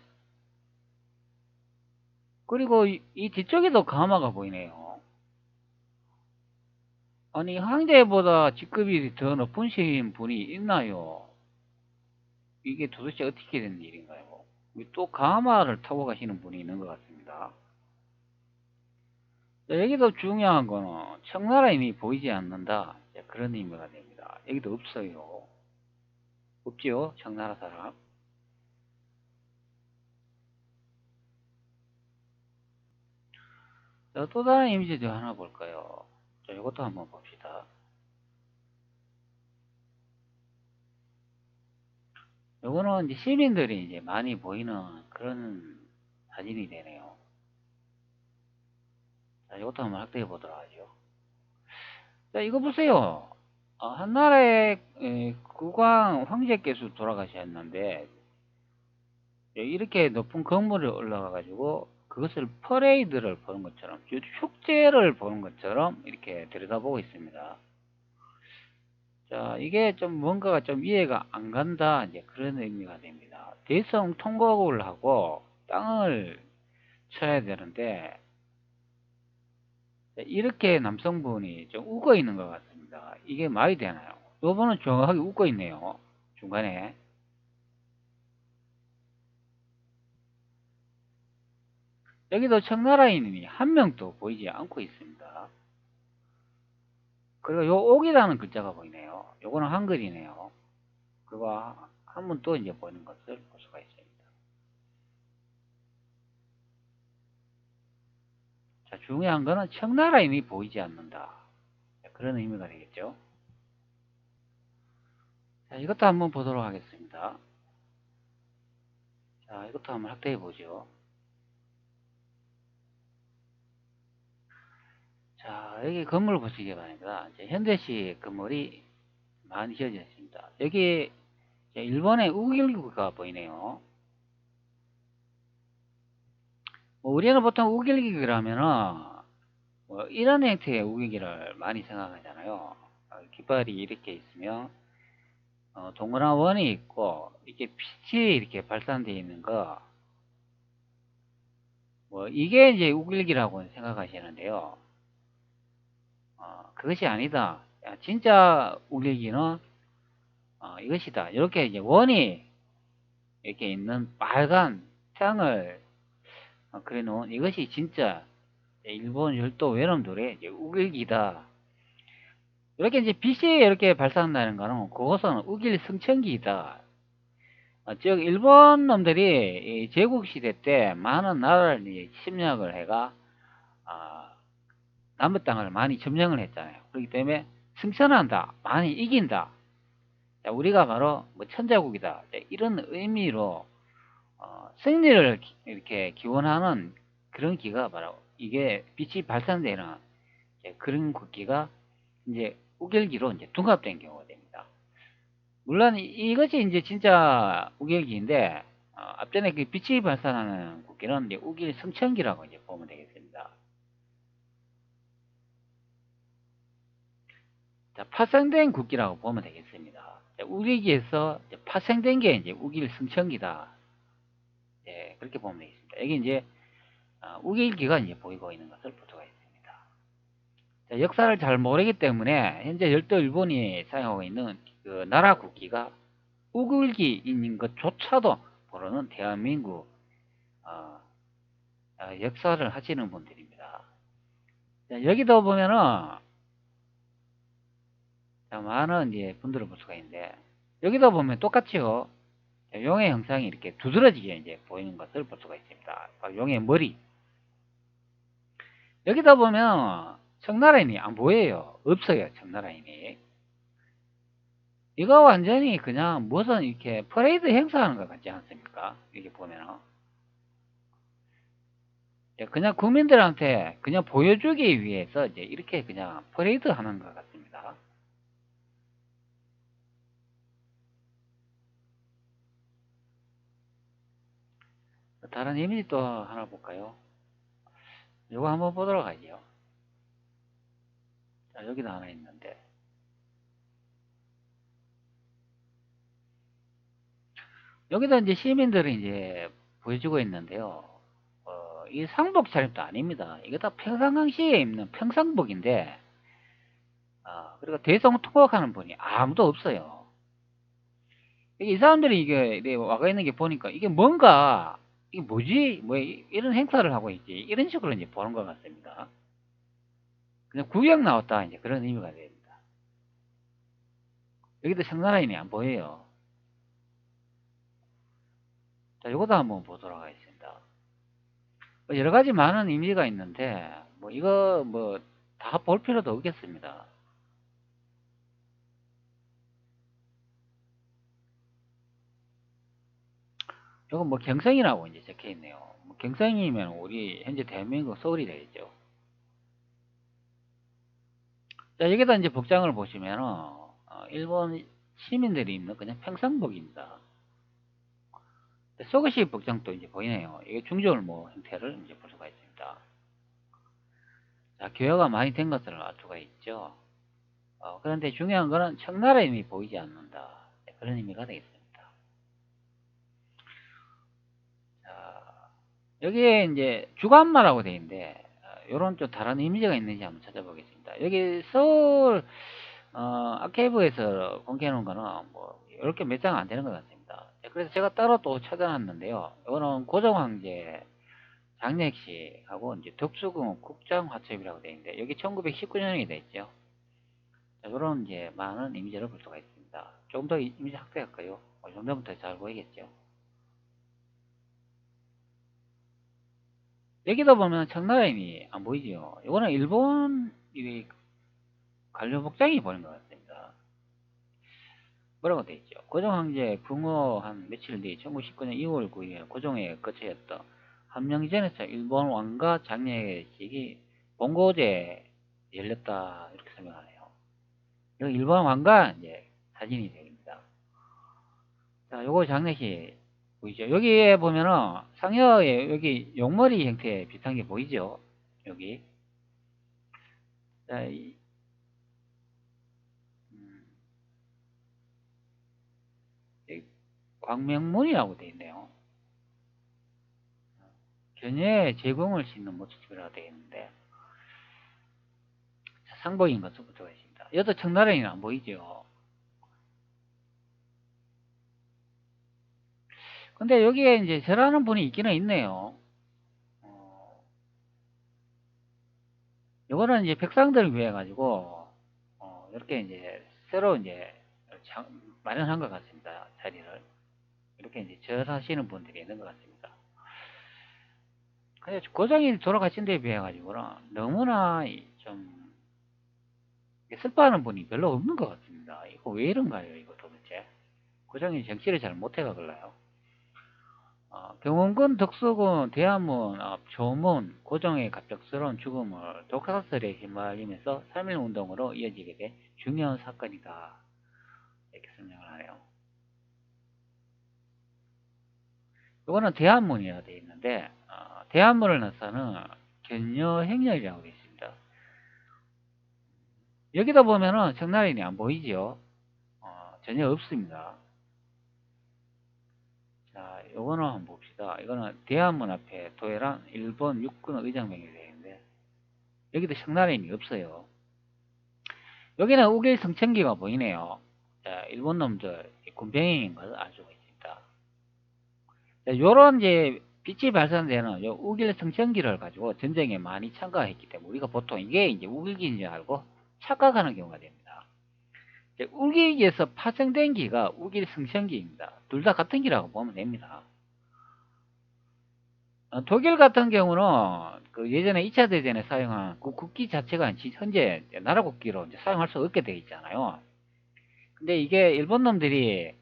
그리고 이 뒤쪽에도 가마가 보이네요. 아니, 황제보다 직급이 더 높으신 분이 있나요? 이게 도대체 어떻게 된 일인가요? 또 가마를 타고 가시는 분이 있는 것 같습니다. 자, 여기도 중요한 거는 청나라인이 보이지 않는다. 자, 그런 의미가 됩니다. 여기도 없어요. 없지요, 청나라 사람. 자, 또 다른 이미지도 하나 볼까요? 자, 이것도 한번 봅시다. 요거는 이제 시민들이 이제 많이 보이는 그런 사진이 되네요. 자, 이것도 한번 확대해 보도록 하죠. 자, 이거 보세요. 한나라의 국왕 황제께서 돌아가셨는데, 이렇게 높은 건물을 올라가 가지고 그것을 퍼레이드를 보는 것처럼, 축제를 보는 것처럼 이렇게 들여다보고 있습니다. 자, 이게 좀 뭔가가 좀 이해가 안 간다, 이제 그런 의미가 됩니다. 대성 통곡을 하고 땅을 쳐야 되는데, 이렇게 남성분이 좀 웃고 있는 것 같습니다. 이게 말이 되나요? 요번은 정확하게 웃고 있네요. 중간에. 여기도 청나라인이 한 명도 보이지 않고 있습니다. 그리고 요 옥이라는 글자가 보이네요. 요거는 한글이네요. 그거 한 번 또 이제 보이는 것을 볼 수가 있습니다. 자, 중요한 거는 청나라인이 보이지 않는다. 그런 의미가 되겠죠. 자, 이것도 한번 보도록 하겠습니다. 자, 이것도 한번 확대해 보죠. 자, 여기 건물을 보시기 바랍니다. 이제 현대식 건물이 많이 지어져 있습니다. 여기 일본의 우길기가 보이네요. 우리는 보통 우길기라면은 이런 형태의 우길기를 많이 생각하잖아요. 깃발이 이렇게 있으면 동그란 원이 있고 이렇게 빛이 이렇게 발산되어 있는 거, 이게 이제 우길기라고 생각하시는데요. 그것이 아니다. 진짜 우길기는 이것이다. 이렇게 이제 원이 이렇게 있는 빨간 태양을 그려놓은 이것이 진짜 일본 열도 외놈들의 우길기다. 이렇게 이제 빛이 이렇게 발산나는 거는 그것은 우길 승천기이다. 즉 일본 놈들이 제국 시대 때 많은 나라를 침략을 해가 남의 땅을 많이 점령을 했잖아요. 그렇기 때문에 승천한다, 많이 이긴다. 자, 우리가 바로 뭐 천자국이다. 자, 이런 의미로 승리를 이렇게 기원하는 그런 기가 바로 이게 빛이 발산되는 그런 국기가 이제 우결기로 이제 둔갑된 경우가 됩니다. 물론 이것이 이제 진짜 우결기인데 앞전에 그 빛이 발산하는 국기는 이제 우길 승천기라고 이제 보면 되겠습니다. 자, 파생된 국기라고 보면 되겠습니다. 자, 우길기에서 파생된 게 이제 우길 승천기다. 예, 그렇게 보면 되겠습니다. 여기 이제 우길기가 이제 보이고 있는 것을 볼 수가 있습니다. 자, 역사를 잘 모르기 때문에 현재 열도 일본이 사용하고 있는 그 나라 국기가 우길기인 것조차도 모르는 대한민국 역사를 하시는 분들입니다. 자, 여기도 보면은 많은 이제 분들을 볼 수가 있는데 여기도 보면 똑같이요. 용의 형상이 이렇게 두드러지게 이제 보이는 것을 볼 수가 있습니다. 용의 머리. 여기다 보면 청나라인이 안 보여요. 없어요, 청나라인이. 이거 완전히 그냥 무슨 이렇게 퍼레이드 행사하는 것 같지 않습니까? 이렇게 보면은. 그냥 국민들한테 그냥 보여주기 위해서 이제 이렇게 그냥 퍼레이드 하는 것 같습니다. 다른 이미지 또 하나 볼까요? 이거 한번 보도록 하죠. 자, 여기도 하나 있는데. 여기도 이제 시민들이 이제 보여주고 있는데요. 이 상복 차림도 아닙니다. 이게 다 평상시에 입는 평상복인데, 그리고 대성통곡하는 분이 아무도 없어요. 이 사람들이 이게 와가 있는 게 보니까 이게 뭔가, 이게 뭐지? 뭐 이런 행사를 하고 있지. 이런 식으로 이제 보는 것 같습니다. 그냥 구경 나왔다. 이제 그런 의미가 됩니다. 여기도 청나라인이 안 보여요. 자, 요것도 한번 보도록 하겠습니다. 뭐 여러 가지 많은 의미가 있는데, 뭐 이거 뭐 다 볼 필요도 없겠습니다. 요거 뭐 경성이라고 이제 적혀 있네요. 뭐 경성이면 우리 현재 대한민국 서울이 되겠죠. 자, 여기다 이제 복장을 보시면은, 일본 시민들이 입는 그냥 평상복입니다. 소그식 복장도 이제 보이네요. 이게 중절모 형태를 이제 볼 수가 있습니다. 자, 교화가 많이 된 것을 알 수가 있죠. 그런데 중요한 거는 청나라임이 보이지 않는다. 그런 의미가 되겠습니다. 자, 여기에 이제 주간마라고 되어 있는데, 요런 좀 다른 이미지가 있는지 한번 찾아보겠습니다. 여기 서울, 아케이브에서 공개해 놓은 거는 뭐, 이렇게 몇 장 안 되는 것 같습니다. 그래서 제가 따로 또 찾아놨는데요. 이거는 고종황제 장례식하고 이제 덕수궁 국장화첩이라고 되어 있는데, 여기 1919년이 되어 있죠. 자, 이런 이제 많은 이미지를 볼 수가 있습니다. 조금 더 이미지 확대할까요? 이 정도면 더 잘 보이겠죠. 여기도 보면 청나라인이 안 보이죠. 이거는 일본 이 관료 복장이 보이는 것 같습니다. 뭐라고 되어 있죠? 고종황제 붕어 한 며칠 뒤 1919년 2월 9일 고종에 거처였던 함령전에서 일본 왕가 장례식이 본고제 열렸다 이렇게 설명하네요. 여기 일본 왕가 이제 사진이 되어있습니다. 자, 요거 장례식 보이죠? 여기에 보면은 상여에 여기 용머리 형태 비슷한 게 보이죠? 여기. 자, 음, 광명문이라고 되어 있네요. 견해에 제공을 싣는 모습이라고 되어 있는데, 자, 상복인 것부터 있습니다. 여도 청나라에는 안 보이죠? 근데 여기에 이제 절하는 분이 있기는 있네요. 요거는 이제 백성들을 위해 가지고, 이렇게 이제 새로 이제 마련한 것 같습니다. 자리를. 이렇게 이제 절하시는 분들이 있는 것 같습니다. 근데 고종이 돌아가신 데에 비해 가지고는 너무나 좀 슬퍼하는 분이 별로 없는 것 같습니다. 이거 왜 이런가요, 이거 도대체? 고종이 정치를 잘 못해가 걸라요. 경원군, 덕수군, 대한문, 조문, 고종의 갑작스러운 죽음을 독사설에 휘말리면서 3.1운동으로 이어지게 된 중요한 사건이다. 이렇게 설명을 하네요. 이거는 대한문이라고 되어 있는데, 대한문을 넣어서는 견여행렬이라고 되어 있습니다. 여기다 보면은 청나라인이 안 보이죠? 전혀 없습니다. 자, 요거는 한번 봅시다. 이거는 대한문 앞에 도해랑 일본 육군 의장명이 되어 있는데, 여기도 청나라인이 없어요. 여기는 우길 성천기가 보이네요. 자, 일본 놈들 군병인 것을 알 수가 있습니다. 자, 요런 이제 빛이 발산되는 요 우길 성천기를 가지고 전쟁에 많이 참가했기 때문에 우리가 보통 이게 이제 우길기인 줄 알고 착각하는 경우가 됩니다. 우길기에서 파생된 기가 우길 성천기입니다. 둘 다 같은 기라고 보면 됩니다. 독일 같은 경우는 그 예전에 2차 대전에 사용한 그 국기 자체가 현재 나라 국기로 이제 사용할 수 없게 되어 있잖아요. 근데 이게 일본 놈들이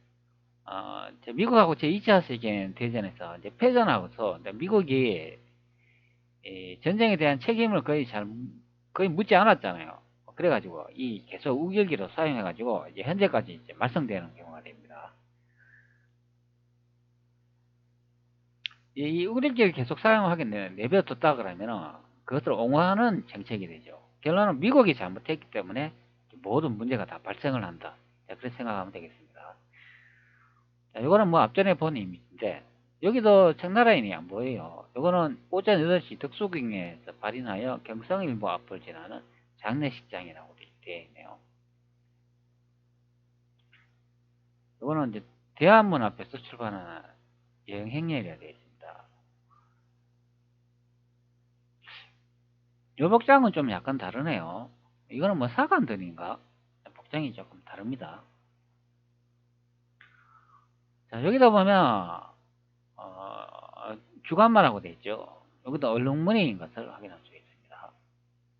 미국하고 제2차 세계 대전에서 이제 패전하고서 이제 미국이 이 전쟁에 대한 책임을 거의 묻지 않았잖아요. 그래가지고 이 계속 우길기로 사용해가지고 이제 현재까지 이제 말썽되는 경우가 됩니다. 이 우길기를 계속 사용하게 내버려뒀다 그러면은 그것을 옹호하는 정책이 되죠. 결론은 미국이 잘못했기 때문에 모든 문제가 다 발생을 한다. 자, 그렇게 생각하면 되겠습니다. 자, 이거는 뭐 앞전에 본 이미지인데 여기도 청나라인이 안 보여요. 이거는 오전 8시 덕수궁에서 발인하여 경성일보 앞을 지나는 장례식장이라고 되어 있네요. 이거는 이제 대한문 앞에서 출발하는 여행 행렬이라 되어 있습니다. 요 복장은 좀 약간 다르네요. 이거는 뭐 사관들인가? 복장이 조금 다릅니다. 자, 여기다 보면 주간마라고 되어 있죠. 여기도 얼룩무늬인 것을 확인할 수 있습니다.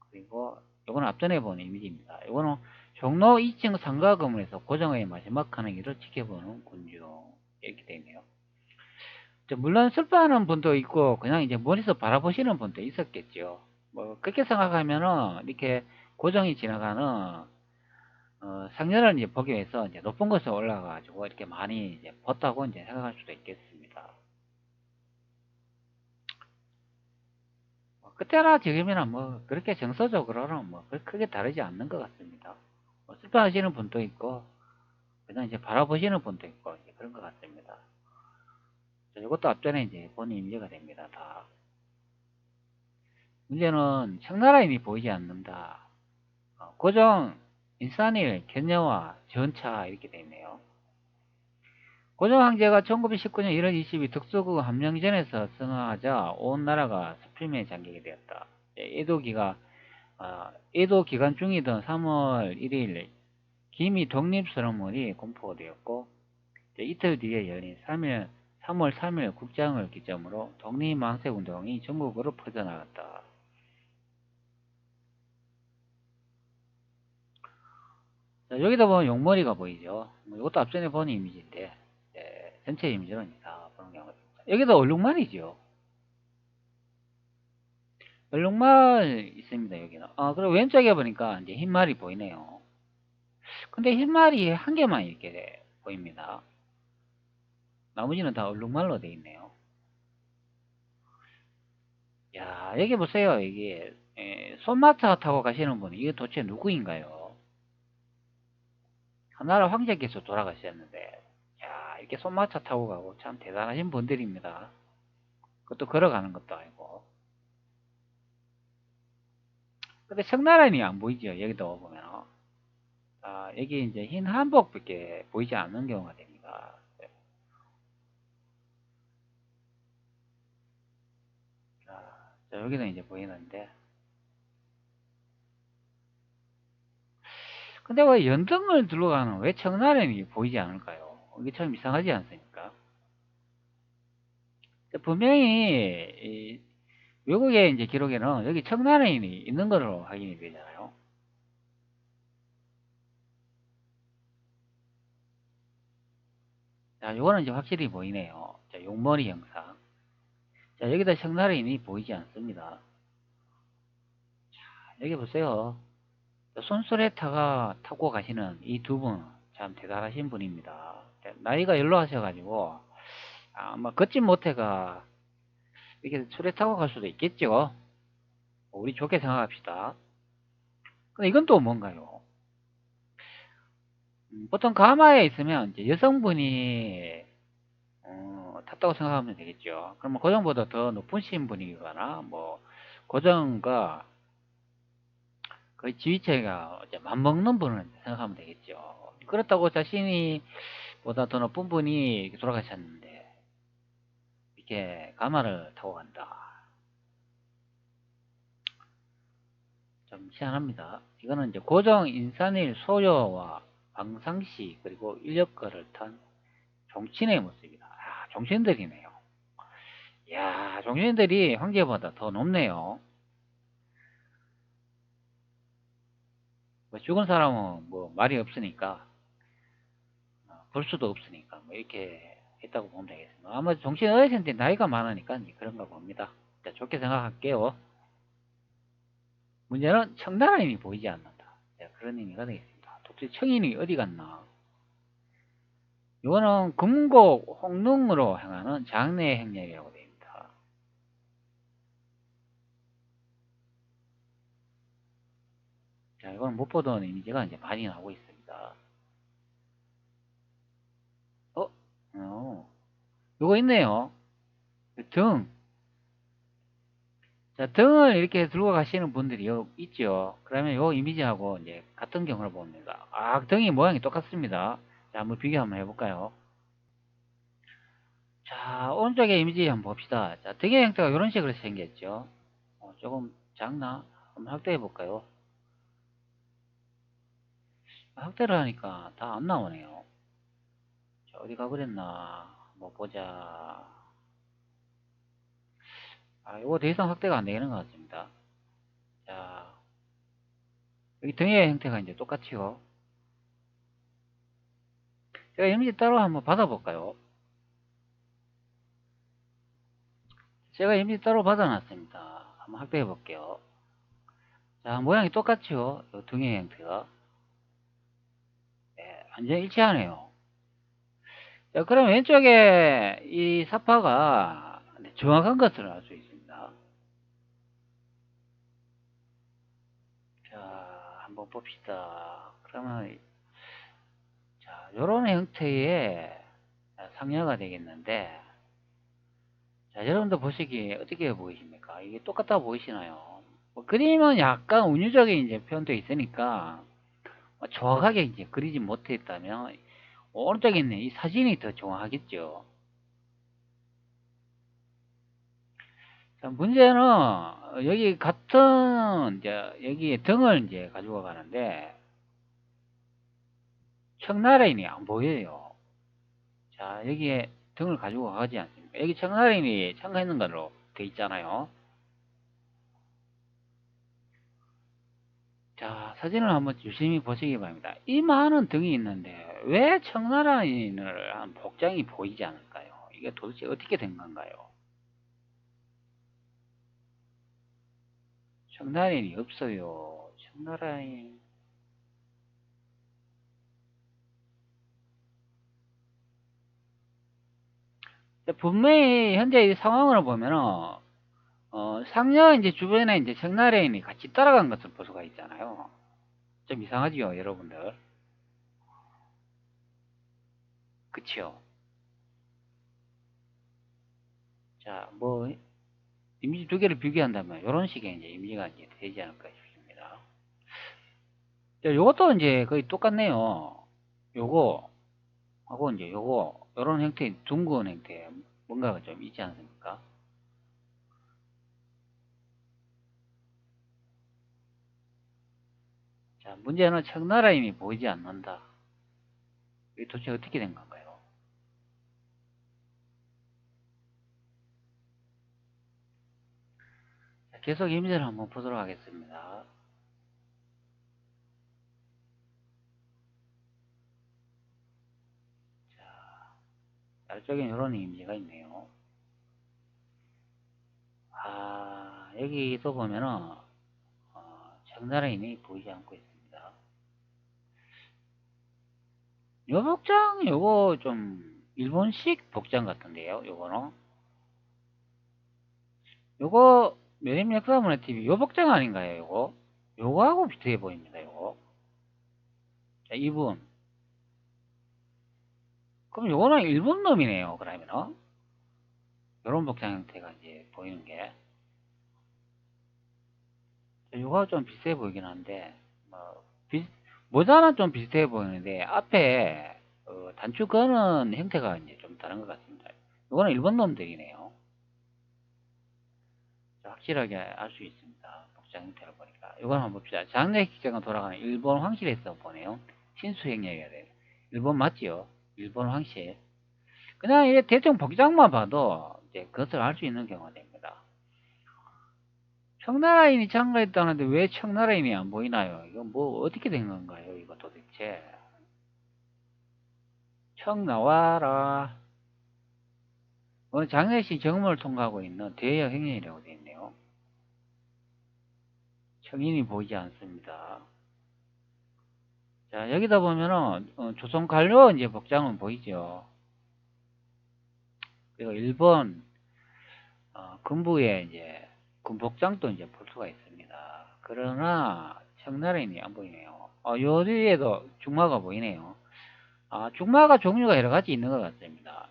그리고 이거는 앞전에 본 이미지입니다. 이거는 종로 2층 상가 건물에서 고정의 마지막 하는 길을 지켜보는 군중 이렇게 되어 있네요. 물론 슬퍼하는 분도 있고 그냥 이제 멀리서 바라보시는 분도 있었겠죠. 뭐 그렇게 생각하면은 이렇게 고정이 지나가는 상년을 이제 보기 위해서 이제 높은 곳에 올라가가지고 이렇게 많이 이제 봤다고 이제 생각할 수도 있겠습니다. 그때나 지금이나 뭐 그렇게 정서적으로는 뭐 크게 다르지 않는 것 같습니다. 뭐 슬퍼하시는 분도 있고 그냥 이제 바라보시는 분도 있고 이제 그런 것 같습니다. 자, 이것도 앞전에 이제 본 이미지가 됩니다. 다. 문제는 청나라인이 보이지 않는다. 고정, 인산일, 견여와 전차 이렇게 되어 있네요. 고종 황제가 1919년 1월 22일 덕수궁 함령전에서 승하하자 온 나라가 수필매에 잠기게 되었다. 에도 기간 중이던 3월 1일 기미 독립선언문이 공포되었고 이틀 뒤에 열린 3월 3일 국장을 기점으로 독립망세운동이 전국으로 퍼져나갔다. 자, 여기다 보면 용머리가 보이죠. 이것도 앞전에 본 이미지인데 전체 이미지는 다 보는 경우가 있습니다. 여기도 얼룩말이죠. 얼룩말 있습니다. 여기는. 그리고 왼쪽에 보니까 이제 흰말이 보이네요. 근데 흰말이 한 개만 이렇게 보입니다. 나머지는 다 얼룩말로 되어 있네요. 야, 여기 보세요. 이게 손마차 타고 가시는 분이 이게 도대체 누구인가요? 하나라 황제께서 돌아가셨는데, 야, 이렇게 손마차 타고 가고 참 대단하신 분들입니다. 그것도 걸어가는 것도 아니고. 근데 청나라인이 안 보이죠. 여기도 보면. 여기 이제 흰 한복밖에 보이지 않는 경우가 됩니다. 자, 여기는 이제 보이는데. 근데 왜 연등을 둘러가는 왜 청나라인이 보이지 않을까요? 이게 참 이상하지 않습니까? 분명히 외국의 이제 기록에는 여기 청나라인이 있는 걸로 확인이 되잖아요. 자, 요거는 이제 확실히 보이네요. 자, 용머리 형상. 자, 여기다 청나라인이 보이지 않습니다. 자, 여기 보세요. 손수레타가 타고 가시는 이 두 분, 참 대단하신 분입니다. 나이가 연로하셔가지고, 아마 걷지 못해가, 이렇게 수레 타고 갈 수도 있겠죠? 우리 좋게 생각합시다. 근데 이건 또 뭔가요? 보통 가마에 있으면 이제 여성분이 탔다고 생각하면 되겠죠. 그러면 고정보다 더 높으신 분이거나 뭐 고정과 거의 지휘체가 맞먹는 분을 생각하면 되겠죠. 그렇다고 자신이 보다 더 높은 분이 돌아가셨는데 이렇게 가마를 타고 간다. 좀 희한합니다. 이거는 이제 고정 인산일 소요와 방상시 그리고 인력거를 탄 종친의 모습이다. 종친들이네요. 이야, 종친들이 황제보다 더 높네요. 뭐 죽은 사람은 뭐 말이 없으니까 볼 수도 없으니까 뭐 이렇게 했다고 보면 되겠습니다. 아마 정신 어르신들 나이가 많으니까 이제 그런가 봅니다. 자, 좋게 생각할게요. 문제는 청나라인이 보이지 않는다. 자, 그런 의미가 되겠습니다. 도대체 청인이 어디 갔나? 이거는 금곡 홍릉으로 향하는 장래 행렬이라고 됩니다. 자, 이건 못 보던 이미지가 이제 많이 나오고 있습니다. 요거 있네요. 등. 자, 등을 이렇게 들고 가시는 분들이 있죠. 그러면 요 이미지하고 이제 같은 경우를 봅니다. 아, 등이 모양이 똑같습니다. 자, 한번 비교 한번 해볼까요? 자, 오른쪽에 이미지 한번 봅시다. 자, 등의 형태가 이런 식으로 생겼죠. 조금 작나? 한번 확대해 볼까요? 확대를 하니까 다 안 나오네요. 자, 어디 가버렸나? 뭐 보자. 아, 이거 더 이상 확대가 안 되는 것 같습니다. 자, 여기 등의 형태가 이제 똑같이요. 제가 이미지 따로 한번 받아볼까요? 제가 이미지 따로 받아놨습니다. 한번 확대해 볼게요. 자, 모양이 똑같죠? 요 등의 형태가. 네, 완전 일치하네요. 자, 그럼 왼쪽에 이 사파가 정확한 것을 알 수 있습니다. 자, 한번 봅시다. 그러면, 자, 요런 형태의 상녀가 되겠는데, 자, 여러분들 보시기에 어떻게 보이십니까? 이게 똑같아 보이시나요? 뭐 그림은 약간 운유적인 이제 표현도 있으니까, 정확하게 이제 그리지 못했다면, 오른쪽에 있는 이 사진이 더 정확하겠죠. 자, 문제는 여기 같은 이제 여기에 등을 이제 가지고 가는데 청나라인이 안 보여요. 자, 여기에 등을 가지고 가지 않습니다. 여기 청나라인이 참가 있는 걸로 돼 있잖아요. 자, 사진을 한번 유심히 보시기 바랍니다. 이 많은 등이 있는데 왜 청나라인을 한 복장이 보이지 않을까요? 이게 도대체 어떻게 된 건가요? 청나라인이 없어요. 청나라인. 분명히 현재 이 상황을 보면은 상녀 이제 주변에 이제 청나라인이 같이 따라간 것을 볼 수가 있잖아요. 좀 이상하지요, 여러분들. 그치요? 자, 뭐 이미지 두 개를 비교한다면 이런 식의 이제 이미지가 이제 되지 않을까 싶습니다. 자, 요것도 이제 거의 똑같네요. 요거 하고 이제 요거 요런 형태의 둥근 형태 뭔가가 좀 있지 않습니까? 자, 문제는 청나라인이 보이지 않는다. 이게 도대체 어떻게 된 건가요? 자, 계속 이미지를 한번 보도록 하겠습니다. 아래쪽에 이런 이미지가 있네요. 아, 여기서 보면은 청나라인이 보이지 않고 있습니다. 요 복장 요거 좀 일본식 복장 같은데요. 요거는 요거 매림 역사문화 TV 요 복장 아닌가요? 요거 요거하고 비슷해 보입니다. 요거 자, 이분 그럼 요거는 일본 놈이네요. 그러면은 요런 복장 형태가 이제 보이는 게 요거가 좀 비슷해 보이긴 한데 뭐 모자는 좀 비슷해 보이는데 앞에 단추 거는 형태가 이제 좀 다른 것 같습니다. 이거는 일본 놈들이네요. 확실하게 알 수 있습니다. 복장 형태를 보니까. 이건 한번 봅시다. 장래 기장은 돌아가는 일본 황실에서 보네요. 신수행렬이라 돼요. 일본 맞지요? 일본 황실. 그냥 이게 대충 복장만 봐도 이제 그것을 알 수 있는 경우가 됩니다. 청나라인이 참가했다는데 왜 청나라인이 안 보이나요? 이거 뭐 어떻게 된 건가요? 이거 도대체. 청 나와라. 장례식 정문을 통과하고 있는 대여 행렬이라고 되어 있네요. 청인이 보이지 않습니다. 자, 여기다 보면은 조선 관료 이제 복장은 보이죠. 그리고 일본 군부의 이제 군복장도 이제 볼 수가 있습니다. 그러나 청나라인이 안 보이네요. 요 뒤에도 중마가 보이네요. 중마가 종류가 여러 가지 있는 것 같습니다.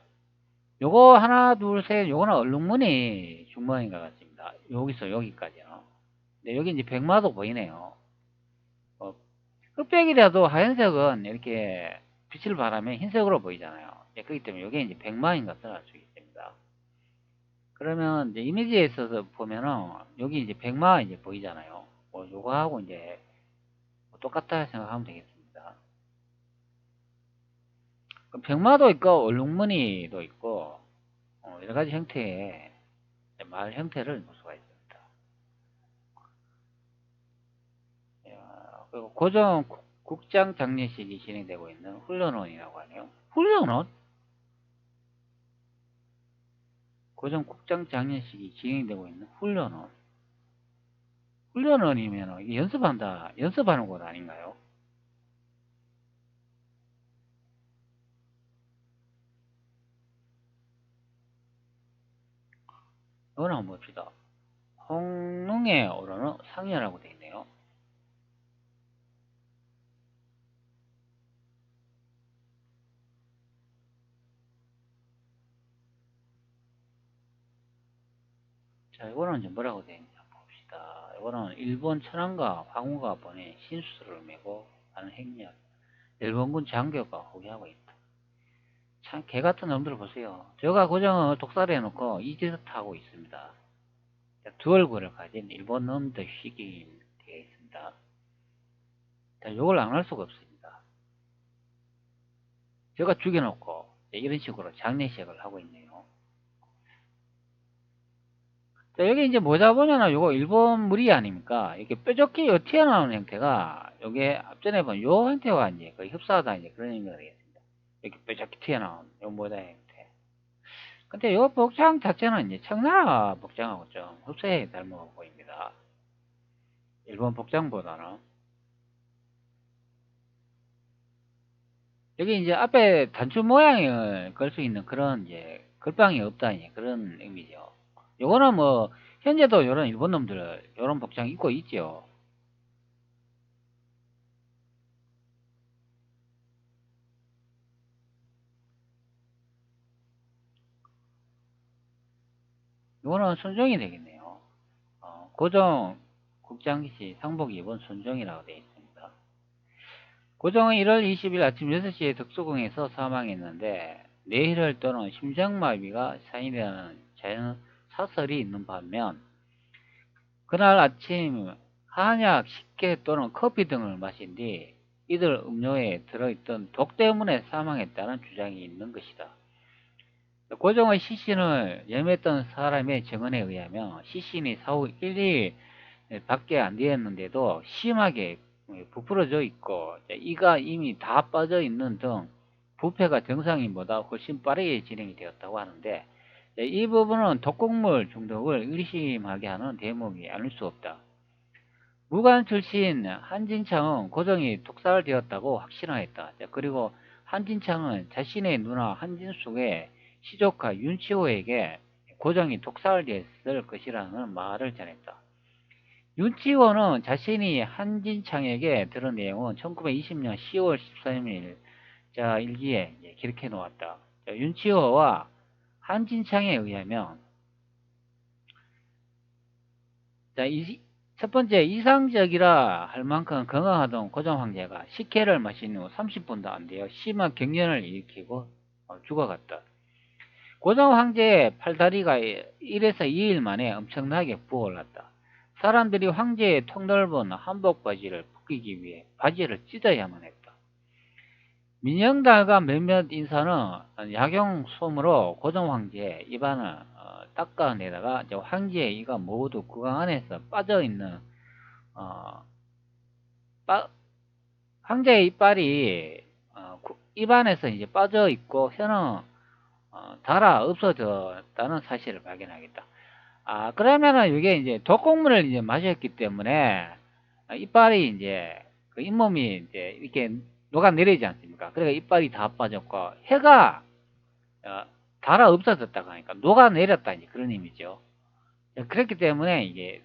요거 하나, 둘, 셋, 요거는 얼룩무늬 중마인 것 같습니다. 여기서 여기까지요. 네, 여기 이제 백마도 보이네요. 흑백이라도 하얀색은 이렇게 빛을 발하면 흰색으로 보이잖아요. 네, 그렇기 때문에 이게 이제 백마인 것을 알 수 있습니다. 그러면 이제 이미지에 있어서 보면은 여기 이제 백마 이제 보이잖아요. 요거하고 이제 똑같다 생각하면 되겠습니다. 백마도 있고 얼룩무늬도 있고 여러 가지 형태의 말 형태를 볼 수가 있습니다. 그리고 고정 국장 장례식이 진행되고 있는 훈련원이라고 하네요. 훈련원? 고정 국장 장례식이 진행되고 있는 훈련원. 훈련원이면 이게 연습하는 곳 아닌가요? 이거는 한번 봅시다. 홍릉에 오르는 상여라고 되어 있네요. 자, 이거는 이제 뭐라고 되어 있는지 한번 봅시다. 이거는 일본 천황과 황후가 보낸 신수를 메고 하는 행렬. 일본군 장교가 호위하고 있다. 참 개같은 놈들 보세요. 제가 고정을 독살해 놓고 이짓을 하고 있습니다. 두 얼굴을 가진 일본 놈들식이 되어 있습니다. 자, 요걸 안 할 수가 없습니다. 제가 죽여놓고 이런 식으로 장례식을 하고 있네요. 자, 여기 이제 뭐다 보냐면 요거 일본 무리 아닙니까? 이렇게 뾰족히 튀어나오는 형태가 요게 앞전에 본 요 형태와 이제 거의 흡사하다 이제 그런 의미가 되겠습니다. 이렇게 뾰족히 튀어나온 요 모자 형태. 근데 요 복장 자체는 이제 청나라 복장하고 좀 흡사하게 닮아 보입니다. 일본 복장보다는. 여기 이제 앞에 단추 모양을 걸 수 있는 그런 이제 걸방이 없다 이제 그런 의미죠. 요거는 뭐 현재도 요런 일본 놈들 요런 복장 입고 있죠. 요거는 순종이 되겠네요. 고정 국장기시 상복 입은 순종이라고 되어 있습니다. 고정은 1월 20일 아침 6시에 덕수궁에서 사망했는데 뇌혈혈 또는 심장마비가 사인이라는 자연 사설이 있는 반면 그날 아침 한약, 식혜 또는 커피 등을 마신 뒤 이들 음료에 들어있던 독 때문에 사망했다는 주장이 있는 것이다. 고종의 시신을 염했던 사람의 증언에 의하면 시신이 사후 1일 밖에 안 되었는데도 심하게 부풀어져 있고 이가 이미 다 빠져 있는 등 부패가 정상인보다 훨씬 빠르게 진행이 되었다고 하는데 이 부분은 독극물 중독을 의심하게 하는 대목이 아닐 수 없다. 무관 출신 한진창은 고종이 독살되었다고 확신하였다. 그리고 한진창은 자신의 누나 한진숙의 시조카 윤치호에게 고종이 독살되었을 것이라는 말을 전했다. 윤치호는 자신이 한진창에게 들은 내용은 1920년 10월 13일 일기에 기록해 놓았다. 윤치호와 한진창에 의하면 첫 번째 이상적이라 할 만큼 건강하던 고종 황제가 식혜를 마신 후 30분도 안 되어 심한 경련을 일으키고 죽어갔다. 고종 황제의 팔다리가 1에서 2일 만에 엄청나게 부어올랐다. 사람들이 황제의 통넓은 한복 바지를 벗기기 위해 바지를 찢어야만 했다. 민영달과 몇몇 인사는 약용솜으로 고종 황제의 입안을 닦아내다가 황제의 이가 모두 구강 안에서 빠져있는 황제의 이빨이 입안에서 이제 빠져 있고 혀는 닳아 없어졌다는 사실을 발견하겠다. 그러면은 이게 이제 독곡물을 이제 마셨기 때문에 이빨이 이제 그 잇몸이 이제 이렇게 녹아내리지 않습니까? 그러니까 이빨이 다 빠졌고 혀가 어, 닳아 없어졌다고 하니까 녹아내렸다 이제 그런 의미죠. 그렇기 때문에 이게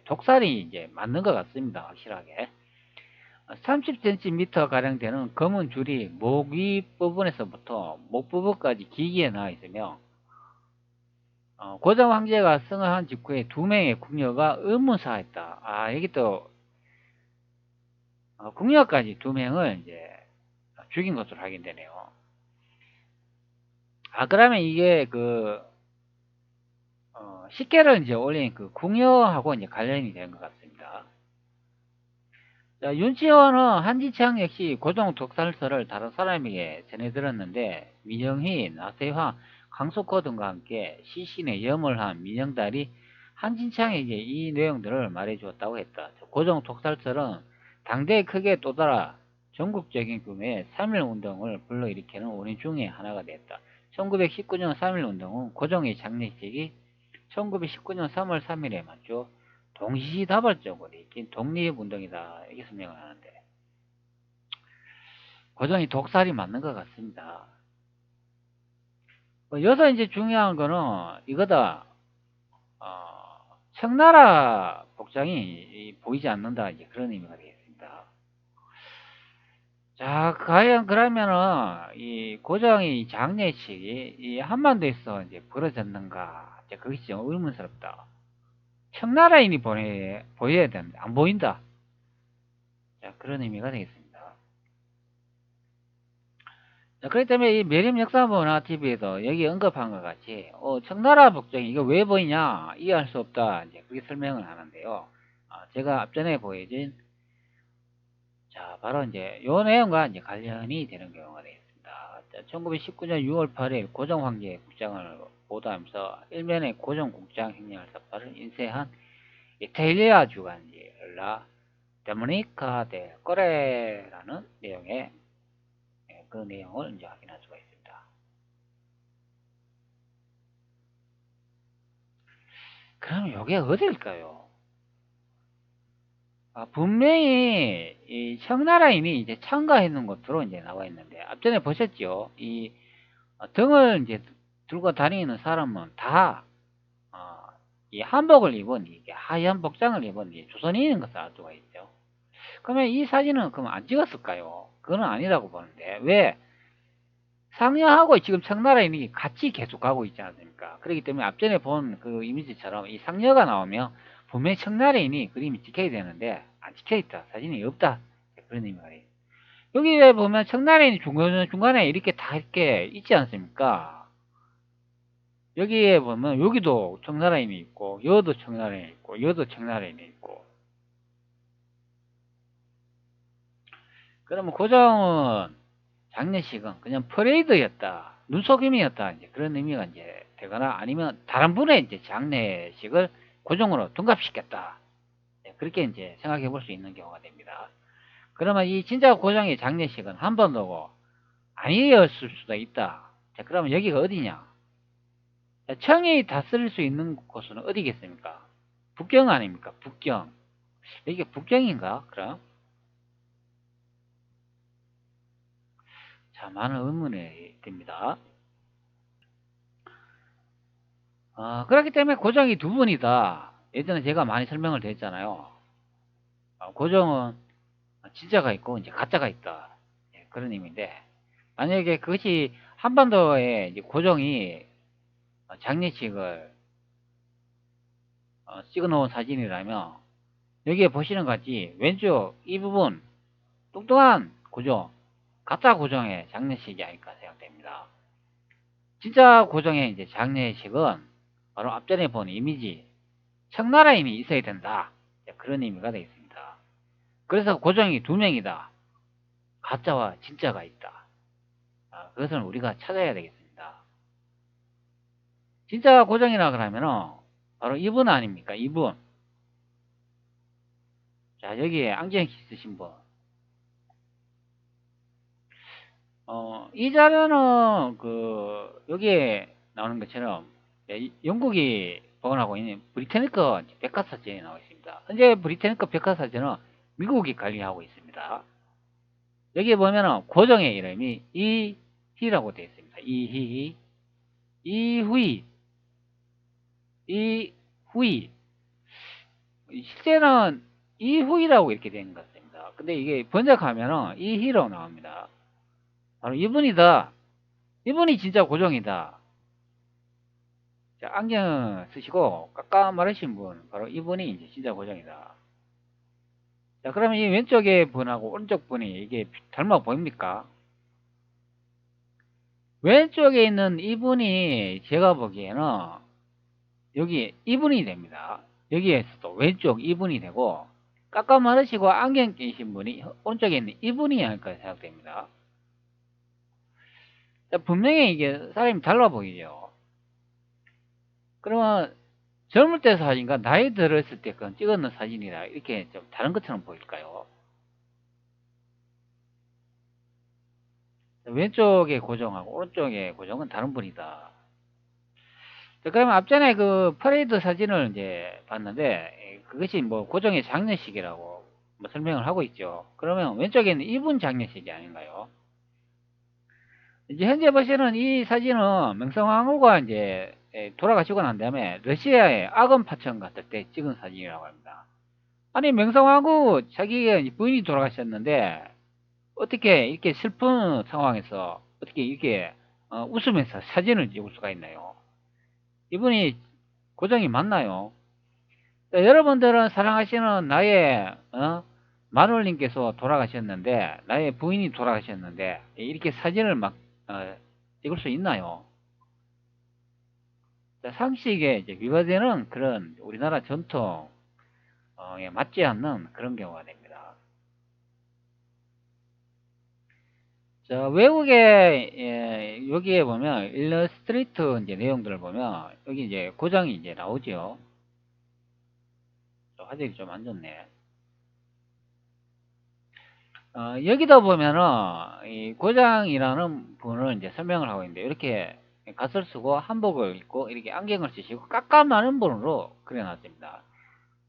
독살이 이제 맞는 것 같습니다. 확실하게. 30cm 가량 되는 검은 줄이 목 위 부분에서부터 목 부분까지 길게 나와 있으며 고종 황제가 승하한 직후에 2명의 궁녀가 의문사했다. 여기 또 궁녀까지 2명을 이제 죽인 것으로 확인되네요. 그러면 이게 그 식계를 이제 올린 그 궁녀하고 이제 관련이 되는 것 같습니다. 자, 윤치원은 한지창 역시 고종 독살설을 다른 사람에게 전해들었는데 민영희, 나세화, 강석호 등과 함께 시신의 염을 한 민영달이 한진창에게 이 내용들을 말해주었다고 했다. 고종 독살설은 당대에 크게 또달아 전국적인 규모의 3.1운동을 불러일으키는 원인 중에 하나가 되었다. 1919년 3.1운동은 고종의 장례식이 1919년 3월 3일에 맞죠. 동시다발적으로 일으킨 독립운동이다. 이렇게 설명을 하는데 고종이 독살이 맞는 것 같습니다. 여기서 이제 중요한 거는 이거다. 청나라 복장이 보이지 않는다. 이제 그런 의미가 되겠습니다. 자, 과연 그러면은 이 고종의 장례식이 이 한반도에서 이제 벌어졌는가? 이제 그것이 좀 의문스럽다. 청나라인이 보여야 되는데 안 보인다. 자, 그런 의미가 되겠습니다. 자, 그렇기 때문에 이 매림 역사문화 TV에서 여기 언급한 것 같이 청나라 복장이 이거 왜 보이냐 이해할 수 없다 이제 그렇게 설명을 하는데요. 제가 앞전에 보여진 자 바로 이제 요 내용과 이제 관련이 되는 경우가 되겠습니다. 자, 1919년 6월 8일 고종 황제의 국장을 보도하면서 일면에 고종 국장 행렬 사파를 인쇄한 이탈리아 주간지 라 데모니카 데 꼬레라는 내용의 그 내용을 이제 확인할 수가 있습니다. 그럼 요게 어딜까요? 분명히 이 청나라인이 이제 참가했는 것으로 이제 나와 있는데 앞전에 보셨죠? 이 등을 이제 들고 다니는 사람은 다 이 한복을 입은 이게 하얀 복장을 입은 이 조선인인 것을 알 수가 있죠. 그러면 이 사진은 그럼 안 찍었을까요? 그건 아니라고 보는데 왜 상여하고 지금 청나라인이 같이 계속 가고 있지 않습니까? 그렇기 때문에 앞전에 본 그 이미지처럼 이 상여가 나오면 분명히 청나라인이 그림이 찍혀야 되는데 안 찍혀있다. 사진이 없다. 그런 의미가 돼요. 여기에 보면 청나라인이 중간에 이렇게 다 이렇게 있지 않습니까? 여기에 보면 여기도 청나라인이 있고 여도 청나라인이 있고 여도 청나라인이 있고 그러면 고종은 장례식은 그냥 퍼레이드였다. 눈속임이었다. 이제 그런 의미가 이제 되거나 아니면 다른 분의 이제 장례식을 고종으로 둔갑시켰다. 그렇게 이제 생각해 볼 수 있는 경우가 됩니다. 그러면 이 진짜 고종의 장례식은 한 번도고 아니었을 수도 있다. 자, 그러면 여기가 어디냐? 자, 청이 다스릴 수 있는 곳은 어디겠습니까? 북경 아닙니까? 북경. 이게 북경인가? 그럼? 자, 많은 의문이 듭니다. 그렇기 때문에 고종이 두 분이다. 예전에 제가 많이 설명을 드렸잖아요. 고종은 진짜가 있고 이제 가짜가 있다. 그런 의미인데 만약에 그것이 한반도에 이제 고종이 장례식을 찍어 놓은 사진이라면 여기에 보시는 것 같이 왼쪽 이 부분 뚱뚱한 고종 가짜 고종의 장례식이 아닐까 생각됩니다. 진짜 고종의 이제 장례식은 바로 앞전에 본 이미지 청나라인이 있어야 된다. 그런 의미가 되겠습니다. 그래서 고종이 2명이다. 가짜와 진짜가 있다. 그것을 우리가 찾아야 되겠습니다. 진짜 고종이라 그러면은 바로 이분 아닙니까? 이분. 자, 여기에 안경 쓰신 분. 이 자료는 여기에 나오는 것처럼 영국이 보관하고 있는 브리테니커 백과사전에 나와 있습니다. 현재 브리테니커 백과사전은 미국이 관리하고 있습니다. 여기 보면은 고정의 이름이 이희라고 되어 있습니다. 이희, 이후이, 이후이. 실제는 이후이라고 이렇게 되는 것 같습니다. 근데 이게 번역하면은 이희라고 나옵니다. 바로 이분이다. 이분이 진짜 고정이다. 자, 안경 쓰시고 깜깜마르신 분, 바로 이분이 이제 진짜 고정이다. 자, 그러면 이 왼쪽에 분하고 오른쪽 분이 이게 닮아 보입니까? 왼쪽에 있는 이분이 제가 보기에는 여기 이분이 됩니다. 여기에서도 왼쪽 이분이 되고 깜깜마르시고 안경 끼신 분이 오른쪽에 있는 이분이 아닐까 생각됩니다. 자, 분명히 이게 사람이 달라 보이죠. 그러면 젊을 때 사진과 나이 들었을 때 그 찍었는 사진이라 이렇게 좀 다른 것처럼 보일까요? 왼쪽에 고정하고 오른쪽에 고정은 다른 분이다. 자, 그러면 앞전에 그 퍼레이드 사진을 이제 봤는데 그것이 뭐 고정의 장례식이라고 뭐 설명을 하고 있죠. 그러면 왼쪽에 있는 이분 장례식이 아닌가요? 이제 현재 보시는 이 사진은 명성황후가 이제 돌아가시고 난 다음에 러시아의 악원 파천 갔을 때 찍은 사진이라고 합니다. 아니 명성황후 자기가 부인이 돌아가셨는데 어떻게 이렇게 슬픈 상황에서 어떻게 이렇게 웃으면서 사진을 찍을 수가 있나요? 이분이 고정이 맞나요? 자, 여러분들은 사랑하시는 나의 마눌님께서 돌아가셨는데 나의 부인이 돌아가셨는데 이렇게 사진을 막 찍을 수 있나요? 자, 상식에 이제 위반되는 그런 우리나라 전통에 맞지 않는 그런 경우가 됩니다. 자, 외국에 여기에 보면 일러스트레이터 이제 내용들을 보면 여기 이제 고장이 이제 나오죠. 화질이 좀 안 좋네. 여기다 보면은 이 고장이라는 분을 이제 설명을 하고 있는데 이렇게 갓을 쓰고 한복을 입고 이렇게 안경을 쓰시고 깜깜하는 분으로 그려놨습니다.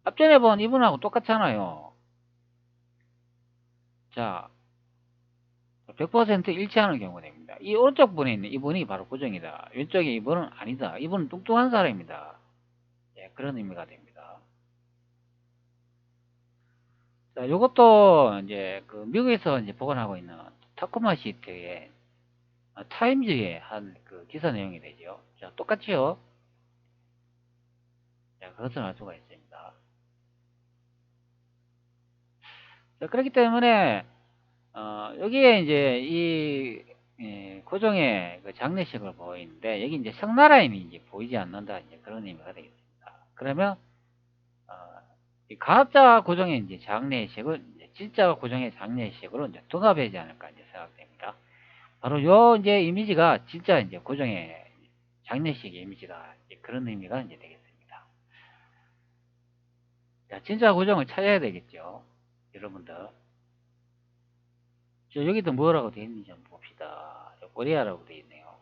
앞전에 본 이분하고 똑같잖아요. 자, 100% 일치하는 경우가 됩니다. 이 오른쪽 분에 있는 이분이 바로 고정이다. 왼쪽에 이분은 아니다. 이분은 뚱뚱한 사람입니다. 예, 그런 의미가 됩니다. 자, 요것도 이제 그 미국에서 이제 보관하고 있는 타코마 시트의 타임즈의 한 그 기사 내용이 되죠. 자, 똑같이요. 자, 그것을 알 수가 있습니다. 자, 그렇기 때문에 여기에 이제 이 고종의 그 장례식을 보이는데 여기 이제 성나라인이 이제 보이지 않는다 이제 그런 의미가 되겠습니다. 그러면 어, 이 가짜 고종의 이제 장례식을 이제 진짜 고종의 장례식으로 이제 통합하지 않을까 이제 생각됩니다. 바로 요 이제 이미지가 진짜 이제 고종의 장례식 이미지다 이제 그런 의미가 이제 되겠습니다. 자, 진짜 고종을 찾아야 되겠죠, 여러분들. 저 여기도 뭐라고 되어 있는지 좀 봅시다. 코리아라고 되어 있네요.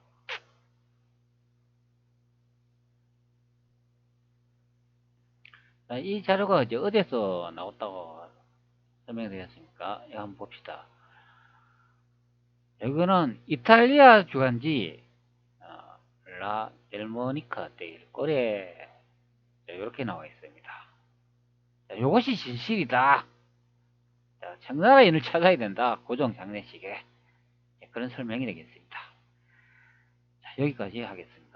자, 이 자료가 이제 어디서 나왔다고 설명되었습니까? 이거 한번 봅시다. 여기는 이탈리아 주간지 라 델모니카 데일 꼬레 이렇게 나와 있습니다. 자, 이것이 진실이다. 자, 청나라인을 찾아야 된다. 고종 장례식에 그런 설명이 되겠습니다. 자, 여기까지 하겠습니다.